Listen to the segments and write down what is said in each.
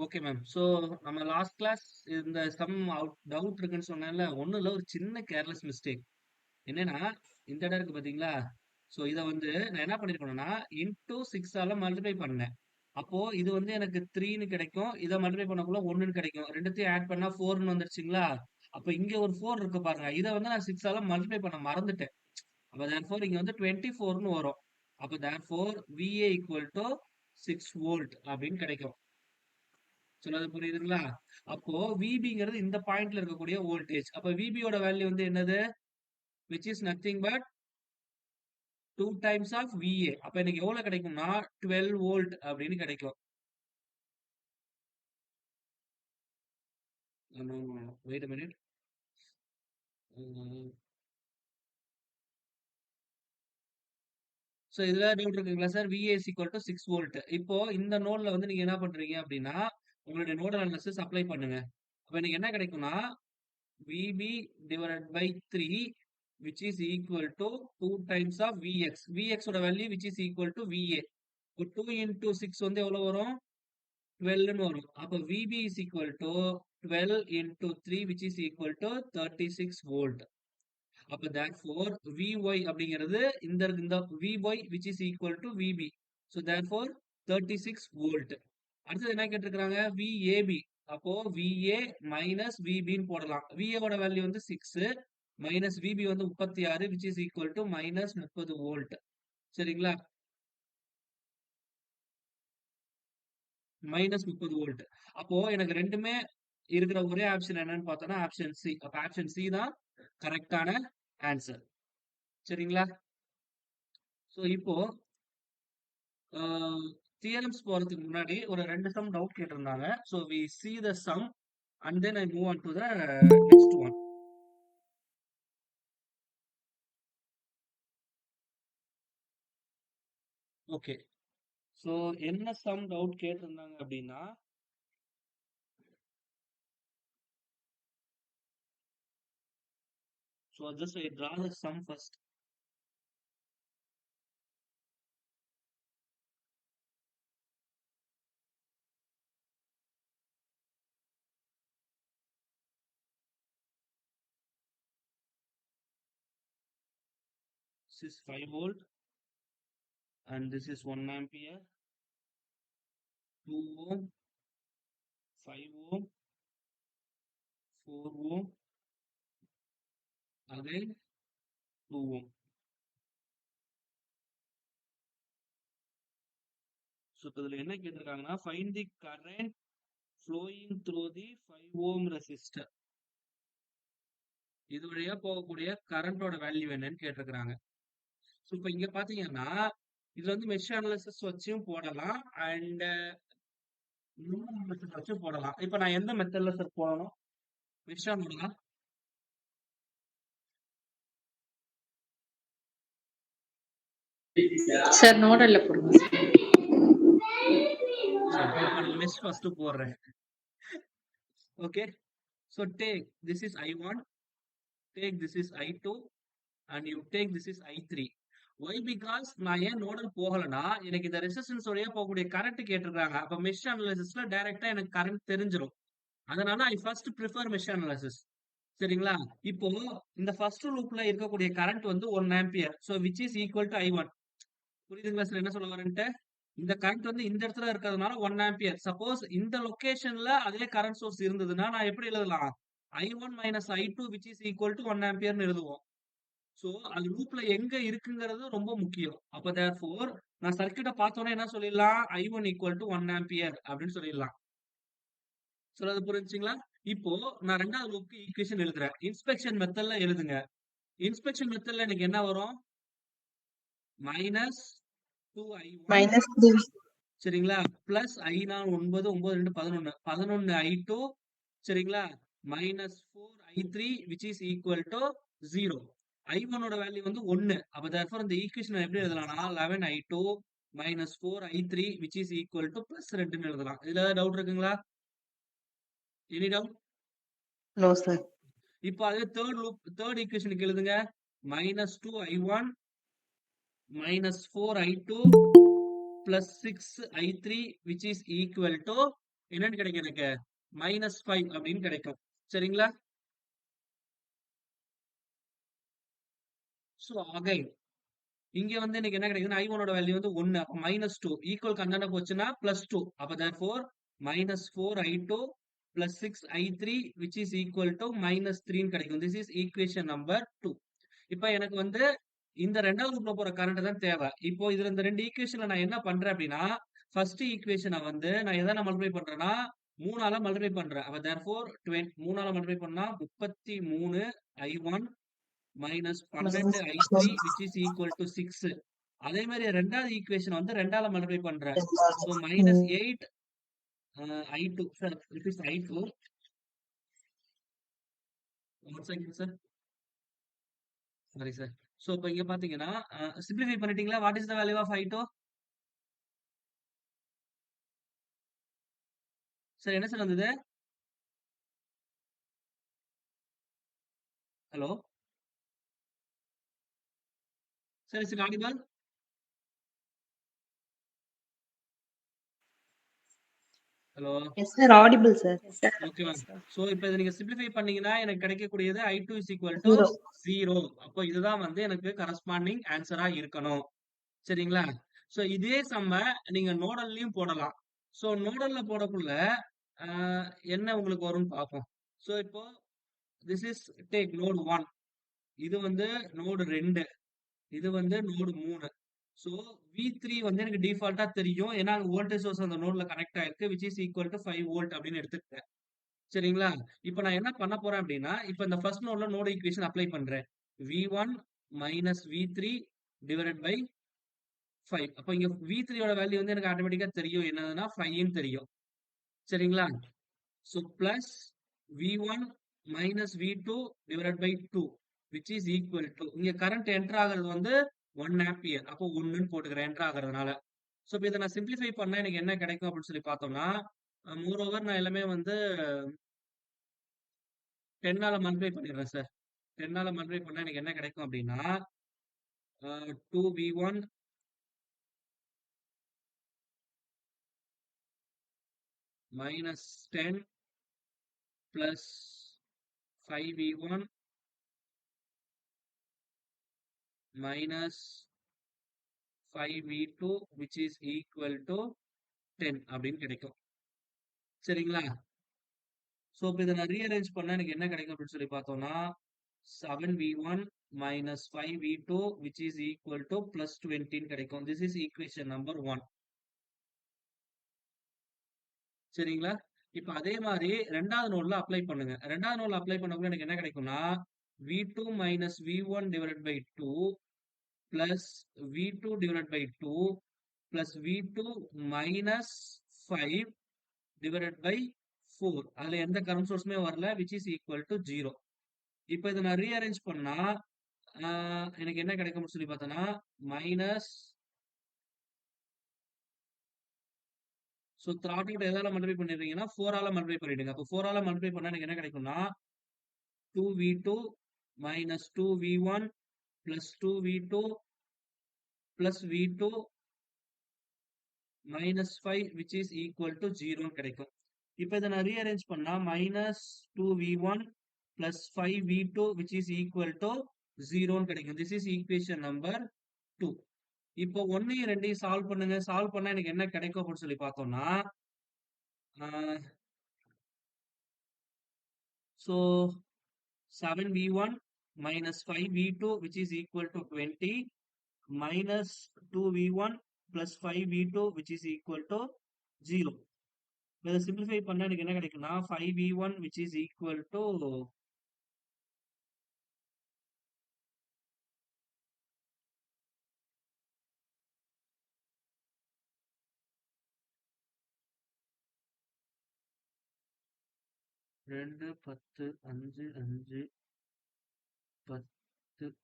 Okay ma'am. So நம்ம last class இந்த some doubt இருக்குன்னு சொன்னேன்ல, ஒண்ணும் இல்ல, ஒரு சின்ன கேர்லெஸ் மிஸ்டேக். என்னன்னா, இந்த இடம் இருக்கு பாத்தீங்களா? ஸோ இத வந்து நான் என்ன பண்ணிருக்கணும்னா, இன்டூ 6ஆல மல்டிப்ளை பண்ணேன். அப்போ இது வந்து எனக்கு 3ன்னு கிடைக்கும். இத மல்டிப்ளை பண்ணக்குள்ள 1ன்னு கிடைக்கும். 2த்தையும் ஆட் பண்ணா 4ன்னு வந்துருச்சுங்களா? அப்ப இங்க ஒரு 4 இருக்கு பாருங்க. இத வந்து நான் 6ஆல மல்டிப்ளை பண்ண மறந்துட்டேன். அப்ப தேர்ஃபோர் இங்க வந்து 24ன்னு வரும். அப்ப therefore VA equal to 6 volt அப்படின்னு கிடைக்கும். சொன்னது புரியுதுங்களா? அப்போ VBங்கிறது இந்த பாயிண்ட்ல இருக்கக்கூடிய வோல்டேஜ். அப்ப VBயோட வேல்யூ வந்து என்னது? Which is nothing but 2 times of VA. அப்ப எனக்கு எவ்வளவு கிடைக்கும்னா 12 வோல்ட் அப்படின்னு கிடைக்கும். Wait a minute. சோ இதுல டவுட் இருக்குங்களா sir? VA is equal to 6 volt. இப்போ இந்த நோட்ல வந்து நீங்க என்ன பண்றீங்க அப்படின்னா, உங்களுடைய நோடல் அனாலிசிஸ் அப்ளை பண்ணுங்க. அப்ப எனக்கு என்ன கிடைக்கும்னா, VB divided by 3 which is equal to 2 times of VX. VX ஓட value which is equal to VA. இப்போ 2 into 6 வந்து எவ்வளவு வரும்? 12ன்னு வரும். அப்ப VB is equal to 12 into 3 which is equal to 36 volt. அப்ப therefore VY அப்படிங்கிறது இந்த VY which is equal to VB. So therefore 36 volt. அடுத்தது என்ன கேட்டிருக்கிறாங்க? VAB. அப்போ VA minus VB ன்னு போடலாம். VA ஓட வேல்யூ வந்து 6 minus VB வந்து 36 which is equal to minus 30 volt. சரிங்களா? Minus 30 volt. அப்போ எனக்கு ரெண்டுமே இருக்கிற ஒரே ஆப்ஷன் என்னன்னு பார்த்தோம்னா ஆப்ஷன் சி. அப்ப ஆப்ஷன் சி தான் கரெக்டான ஆன்சர். சரிங்களா? சோ இப்போ தியரம்ஸ் போறதுக்கு முன்னாடி ஒரு ரெண்டு சம் டவுட் கேட்டிருந்தாங்க. So we see the sum and then I move on to the next one. Okay. So என்ன சம் டவுட் கேட்டிருந்தாங்க அப்படின்னா, so just I draw the sum first. This is 5 volt and this is 1 ampere, 2 ohm, 5 ohm, 4 ohm, again 2 ohm. So இப்போ இதில் என்ன கேட்டிருக்காங்கன்னா find the current flowing through the 5 ohm resistor. இது வழியா போகக்கூடிய கரண்டோட வேல்யூ என்னன்னு கேட்டிருக்கிறாங்க. ஸோ இப்போ இங்க பாத்தீங்கன்னா இதுல வந்து மெஷ் அனாலிசிஸ் வச்சும் போடலாம் அண்ட் மெத்தட் வச்சும் போடலாம். இப்போ நான் எந்த மெத்தட்ல சார் போடணும்? மெஷ் அனாலிசிஸ் சார் நோடல்ல போடுங்க சார். சரி, அப்ப நான் மெஷ் ஃபர்ஸ்ட் போடுறேன். Okay, so take this is I1, take this is I2 and you take this is I3. Why? Because நான் ஏன் நோடல் போகலனா எனக்கு இந்த ரெசிஸ்டன்ஸ் வழியா போகக்கூடிய கரண்ட் கேட்டிருக்காங்க. அப்ப மெஷ் அனாலிசிஸ்ல டைரக்டா எனக்கு கரண்ட் தெரிஞ்சிரும். அதனால I first prefer mesh analysis. சரிங்களா? இப்போ இந்த ஃபர்ஸ்ட் லூப்ல இருக்கக்கூடிய கரண்ட் வந்து 1 ampere. So which is equal to I1. புரியுதுங்களா சார் என்ன சொல்ல வரேன்ட்டு? இந்த கரண்ட் வந்து இந்த இடத்துல இருக்கிறதுனால 1 ஆம்பியர். சப்போஸ் இந்த லொகேஷன்ல அதே கரண்ட் சோர்ஸ் இருந்ததுன்னா நான் எப்படி எழுதலாம்? I1 minus I2 which is equal to 1 ஆம்பியர்னு எழுதுவோம். சோ அது லூப்ல எங்க இருக்குங்கிறது ரொம்ப முக்கியம். அப்ப தேர்ஃபோர் நான் சர்க்யூட்ட பார்த்தோனே என்ன சொல்லிடலாம்? I1 equal to 1 ஆம்பியர் அப்படின்னு சொல்லிடலாம். சொல்றது புரிஞ்சுங்களா? இப்போ நான் ரெண்டாவது லூப்க்கு ஈக்குவேஷன் எழுதுறேன். இன்ஸ்பெக்ஷன் மெத்தட்ல எழுதுங்க. இன்ஸ்பெக்ஷன் மெத்தட்ல எனக்கு என்ன வரும்? மைனஸ் 2I1 -3 சரிங்களா? பிளஸ் I0 9 9 2 11 11 I2 சரிங்களா? Minus 4I3 which is equal to 0. I1 ஓட வேல்யூ வந்து 1. அப்ப therefore இந்த ஈக்குவேஷன் எப்படி எழுதலாம்னா 11I2 minus 4I3 which is equal to plus 2ன்னு எழுதலாம். இதுல ஏதாவது டவுட் இருக்குங்களா? Any doubt? No sir. இப்போ அதே தேர்ட் ஈக்குவேஷனுக்கு எழுதுங்க. minus 2I1 minus 4I2 plus 6I3 which is equal to என்னன்னு கிடைக்கும் எனக்கு? -5 அப்படின்னு கிடைக்கும். சரிங்களா? சோ அகைன் இங்க வந்து எனக்கு என்ன கிடைக்குதுன்னா I1 ஓட வேல்யூ வந்து 1. அப்ப -2 ஈக்குவல் அந்தாண்ட போச்சுன்னா +2. அப்ப therefore -4I2 +6I3 which is equal to -3 ன்னு கிடைக்கும். This is equation number 2. இப்ப எனக்கு வந்து இந்த 2வது லூப்ல போற கரண்ட் தான் தேவை. இப்போ இதுல இந்த 2 ஈக்குவேஷன்ல நான் என்ன பண்றேன் அப்படின்னா, ஃபர்ஸ்ட் ஈக்குவேஷன வந்து நான் எதால மல்டிப்ளை பண்றேன்னா, 3ஆல மல்டிப்ளை பண்றேன். அப்ப therefore 3ஆல மல்டிப்ளை பண்ணா 33I1 -12I3 which is equal to 6. அதே மாதிரி 2வது ஈக்குவேஷன் வந்து 2ஆல மல்டிப்ளை பண்றேன். So -8 I2 sir, this is I2. One second sir. Sorry sir. So இப்ப இங்க பாத்தீங்கன்னா சிம்பிளிஃபை பண்ணிட்டீங்களா? What is the value of I2? Sir என்ன சார் வந்தது? Hello sir, is it audible? Hello Yes, sir. Audible, sir. Okay ma'am. So இப்போ இதை நீங்க simplify பண்ணீங்கன்னா எனக்கு கிடைக்கக்கூடியது I2 is equal to 0. 0. அப்போ இதுதான் வந்து எனக்கு கரஸ்பாண்டிங் ஆன்சரா இருக்கணும். சரிங்களா? சோ இதே சம்ம நீங்க நோடல்லயும் போடலாம். சோ நோடல்ல போடக்குள்ள என்ன உங்களுக்கு வரும்னு பார்ப்போம். சோ இப்போ திஸ் இஸ் டேக் நோட் 1. இது வந்து நோடு 2. இது வந்து நோடு 3. சோ V3 வந்து எனக்கு டிஃபால்ட்டா தெரியும். ஏன்னா வோல்டேஜ் சோர்ஸ் அந்த நோட்ல கனெக்ட் ஆயிருக்கு which is equal to 5 volt அப்படின்னு எடுத்துக்கிட்டேன். சரிங்களா? இப்ப நான் என்ன பண்ண போறேன் அப்படின்னா, இப்ப இந்த ஃபர்ஸ்ட் நோட்ல நோட் ஈக்குவேஷன் அப்ளை பண்றேன். V1 V3 divided by 5. அப்ப இங்க V3 யோட வேல்யூ வந்து எனக்கு ஆட்டோமேட்டிக்கா தெரியும். என்னதுன்னா 5 ன்னு தெரியும். சரிங்களா? So plus V1 V2 divided by 2 which is equal to இங்க கரண்ட் என்டர் ஆகுறது வந்து 1 ஆம்பியர். அப்போ 1ன்னு போட்டுக்கிறேன் என்டர் ஆகுறதுனால. சோ இப்ப இத நான் சிம்பிளிஃபை பண்ணா எனக்கு என்ன கிடைக்கும் அப்படின்னு சொல்லி பார்த்தோம்னா, மோர் ஓவர் நான் எல்லாமே வந்து 10ஆல மல்டிப்ளை பண்ணிடுறேன் சார். 10ஆல மல்டிப்ளை பண்ணா எனக்கு என்ன கிடைக்கும் அப்படின்னா, 2V1 -10 plus 5V1 minus 5V2 which is equal to 10 அப்படின்னு கிடைக்கும். சரிங்களா? சோ இப்ப இதை நான் ரீஅரேஞ்ச் பண்ணா எனக்கு என்ன கிடைக்கும் அப்படின்னு சொல்லி பார்த்தோம்னா, 7V1 minus 5V2 which is equal to plus 20 ன்னு கிடைக்கும். This is equation number 1. சரிங்களா? இப்ப அதே மாதிரி 2வது நோட்ல அப்ளை பண்ணுங்க. 2வது நோட்ல அப்ளை பண்ணக்குள்ள எனக்கு என்ன கிடைக்கும்னா, V2 minus V1 divided by 2 plus V2 divided by 2 plus V2 minus 5 divided by 4. அதுல எந்த கரண்ட் சோர்ஸுமே வரல which is equal to 0. இப்ப இதை நான் ரீஅரேஞ்ச் பண்ணா எனக்கு என்ன கிடைக்கும்னு சொல்லி பார்த்தோன்னா, மைனஸ் ஸோ த்ராட் அவுட் எதால மல்டிப்ளை பண்ணிடுறீங்கன்னா 4ஆல மல்டிப்ளை பண்ணிடுங்க. அப்போ 4ஆல மல்டிப்ளை பண்ணா எனக்கு என்ன கிடைக்கும்னா, 2V2 minus 2V1 plus 2V2 plus V2 minus 5 which is equal to 0 ன்னு கிடைக்கும். இப்ப இதை நான் ரீஅரேஞ்ச் பண்ணா minus 2V1 plus 5V2 which is equal to 0 ன்னு கிடைக்கும். This is equation number 2. இப்போ 1யும் 2யும் சால்வ் பண்ணுங்க. சால்வ் பண்ணா எனக்கு என்ன கிடைக்கும் அப்படின்னு சொல்லி பார்த்தோம்னா, so 7V1 minus 5V2 which is equal to 20 minus 2V1 plus 5V2 which is equal to 0. இதை சிம்பிளிஃபை பண்ணா எனக்கு என்ன கிடைக்கும்னா 5V1 which is equal to 2 10 5 5 10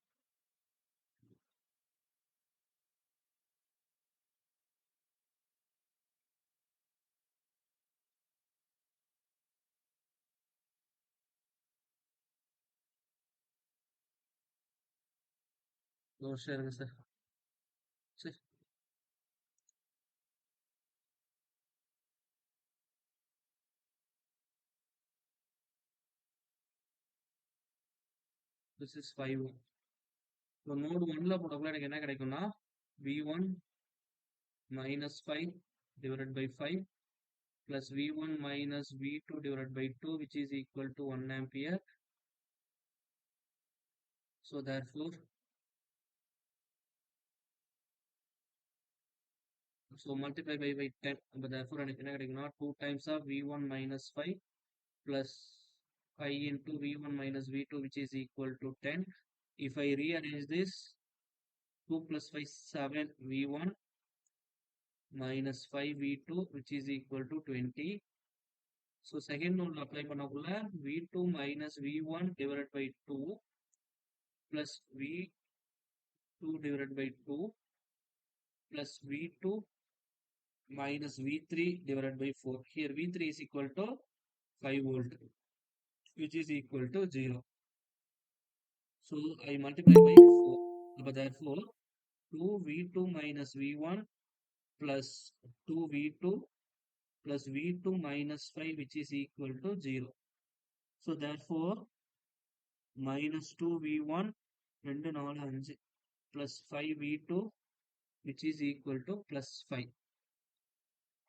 ஒரு நிமிஷம் இருங்க சார். சரி this is 5 ohm. So node 1ல போடக்குள்ள எனக்கு என்ன கிடைக்கும்னா V1 minus 5 divided by 5 plus V1 minus V2 divided by 2 which is equal to 1 ampere. So therefore, so multiply by 10. But therefore, எனக்கு என்ன கிடைக்கும்னா 2 times of V1 minus 5 plus 5 into V1 minus V2 which is equal to 10. If I rearrange this, 2 plus 5 7 V1 minus 5 V2 which is equal to 20. So second one apply பண்ணக்குள்ள V2 minus V1 divided by 2 plus V2 divided by 2 plus V2 minus V3 divided by 4. Here V3 is equal to 5 volt which is equal to 0. So I multiply by 4. But therefore 2V2 minus V1 plus 2V2 plus V2 minus 5 which is equal to 0. So therefore minus 2V1 2 4 5 plus 5V2 which is equal to plus 5.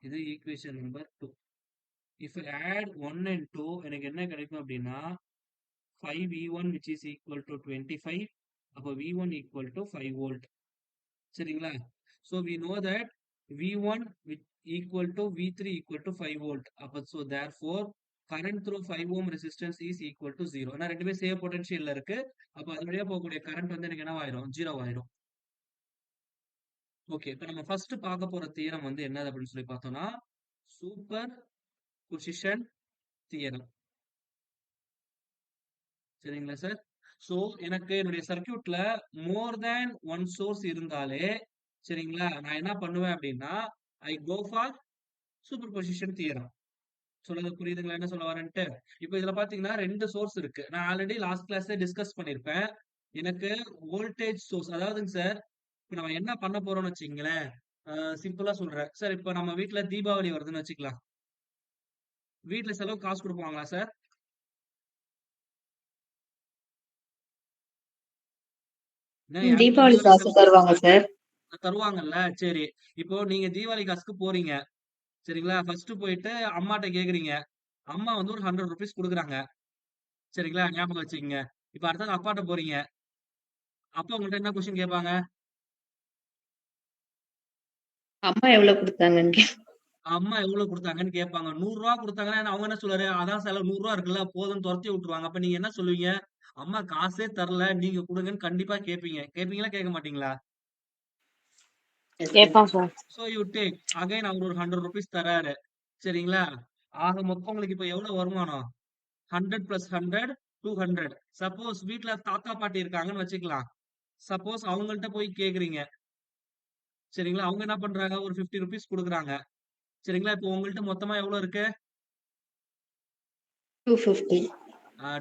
This is equation number 2. If I add 1 and 2, எனக்கு என்ன கிடைக்கும் அப்படின்னா 5V1 which is equal to 25. அப்போ V1 equal to 5 volt. சரிங்களா? So we know that V1 equal to V3 equal to 5 volt. அப்போ so therefore current through 5 ohm resistance is equal to 0. ஏன்னா ரெண்டுமே save பொட்டன்ஷியல்ல இருக்கு. அப்போ அது வழியா போகக்கூடிய கரண்ட் வந்து எனக்கு என்ன ஆயிரும்? 0 ஆயிரும். ஓகே, இப்போ நம்ம ஃபர்ஸ்ட் பார்க்க போற தியரம் வந்து என்னது அப்படின்னு சொல்லி பார்த்தோம்னா சூப்பர் பொசிஷன் தியரம். சரிங்களா சார்? சோ எனக்கு என்னுடைய சர்க்யூட்ல மோர் தேன் ஒன் சோர்ஸ் இருந்தாலே சரிங்களா, நான் என்ன பண்ணுவேன் அப்படின்னா I go for superposition theorem. சொல்றது புரியுதுங்களா என்ன சொல்ல வரேன்ட்டு? இப்போ இதுல பாத்தீங்கன்னா ரெண்டு சோர்ஸ் இருக்கு. நான் ஆல்ரெடி லாஸ்ட் கிளாஸ்ல டிஸ்கஸ் பண்ணிருப்பேன். எனக்கு வோல்டேஜ் சோர்ஸ் அதாவதுங்க சார், இப்போ நம்ம என்ன பண்ண போறோம்னு வச்சுங்களேன், சிம்பிளா சொல்றேன் சார். இப்போ நம்ம வீட்ல தீபாவளி வருதுன்னு வச்சுக்கலாம். வீட்ல செலவு காசு கொடுப்பாங்களா சார்? தீபாவளி காசு தருவாங்க சார். தருவாங்கல்ல. சரி, இப்போ நீங்க தீபாவளி காசுக்கு போறீங்க சரிங்களா. ஃபர்ஸ்ட் போயிட்டு அம்மாட்ட கேக்குறீங்க. அம்மா வந்து ஒரு 100 ருபீஸ் கொடுக்குறாங்க சரிங்களா, ஞாபகம் வச்சுக்கோங்க. இப்ப அடுத்தது அப்பாட்ட போறீங்க. அப்பா உங்கள்ட்ட என்ன கொஸ்டின் கேட்பாங்க? அம்மா எவ்வளவு கொடுத்தாங்கன்னு அம்மா எவ்வளவு கொடுத்தாங்கன்னு கேட்பாங்க. 100 ரூபா கொடுத்தாங்கன்னா அவங்க என்ன சொல்றாரு? அதான் செலவு 100 ரூபா இருக்குல்ல போதும்னு துரத்தி விட்டுருவாங்க. அப்ப நீங்க என்ன சொல்லுவீங்க? அம்மா காசே தரல, நீங்க கொடுங்கன்னு கண்டிப்பா கேட்பீங்க. கேட்பீங்களா கேட்க மாட்டீங்களா? கேட்பான் சார். சோ யூ டேக் அகைன் அவர் ஒரு 100 ருபீஸ் தராரு சரிங்களா. ஆக மொத்தம் உங்களுக்கு இப்ப எவ்வளவு வருமானம்? 100 plus 100 200. சப்போஸ் வீட்ல தாத்தா பாட்டி இருக்காங்கன்னு வச்சுக்கலாம். சப்போஸ் அவங்கள்ட்ட போய் கேக்குறீங்க சரிங்களா. அவங்க என்ன பண்றாங்க? ஒரு 50 ருபீஸ் கொடுக்குறாங்க சரிங்களா. இப்போ உங்கள்ட்ட மொத்தமா எவ்வளவு இருக்கு? 250.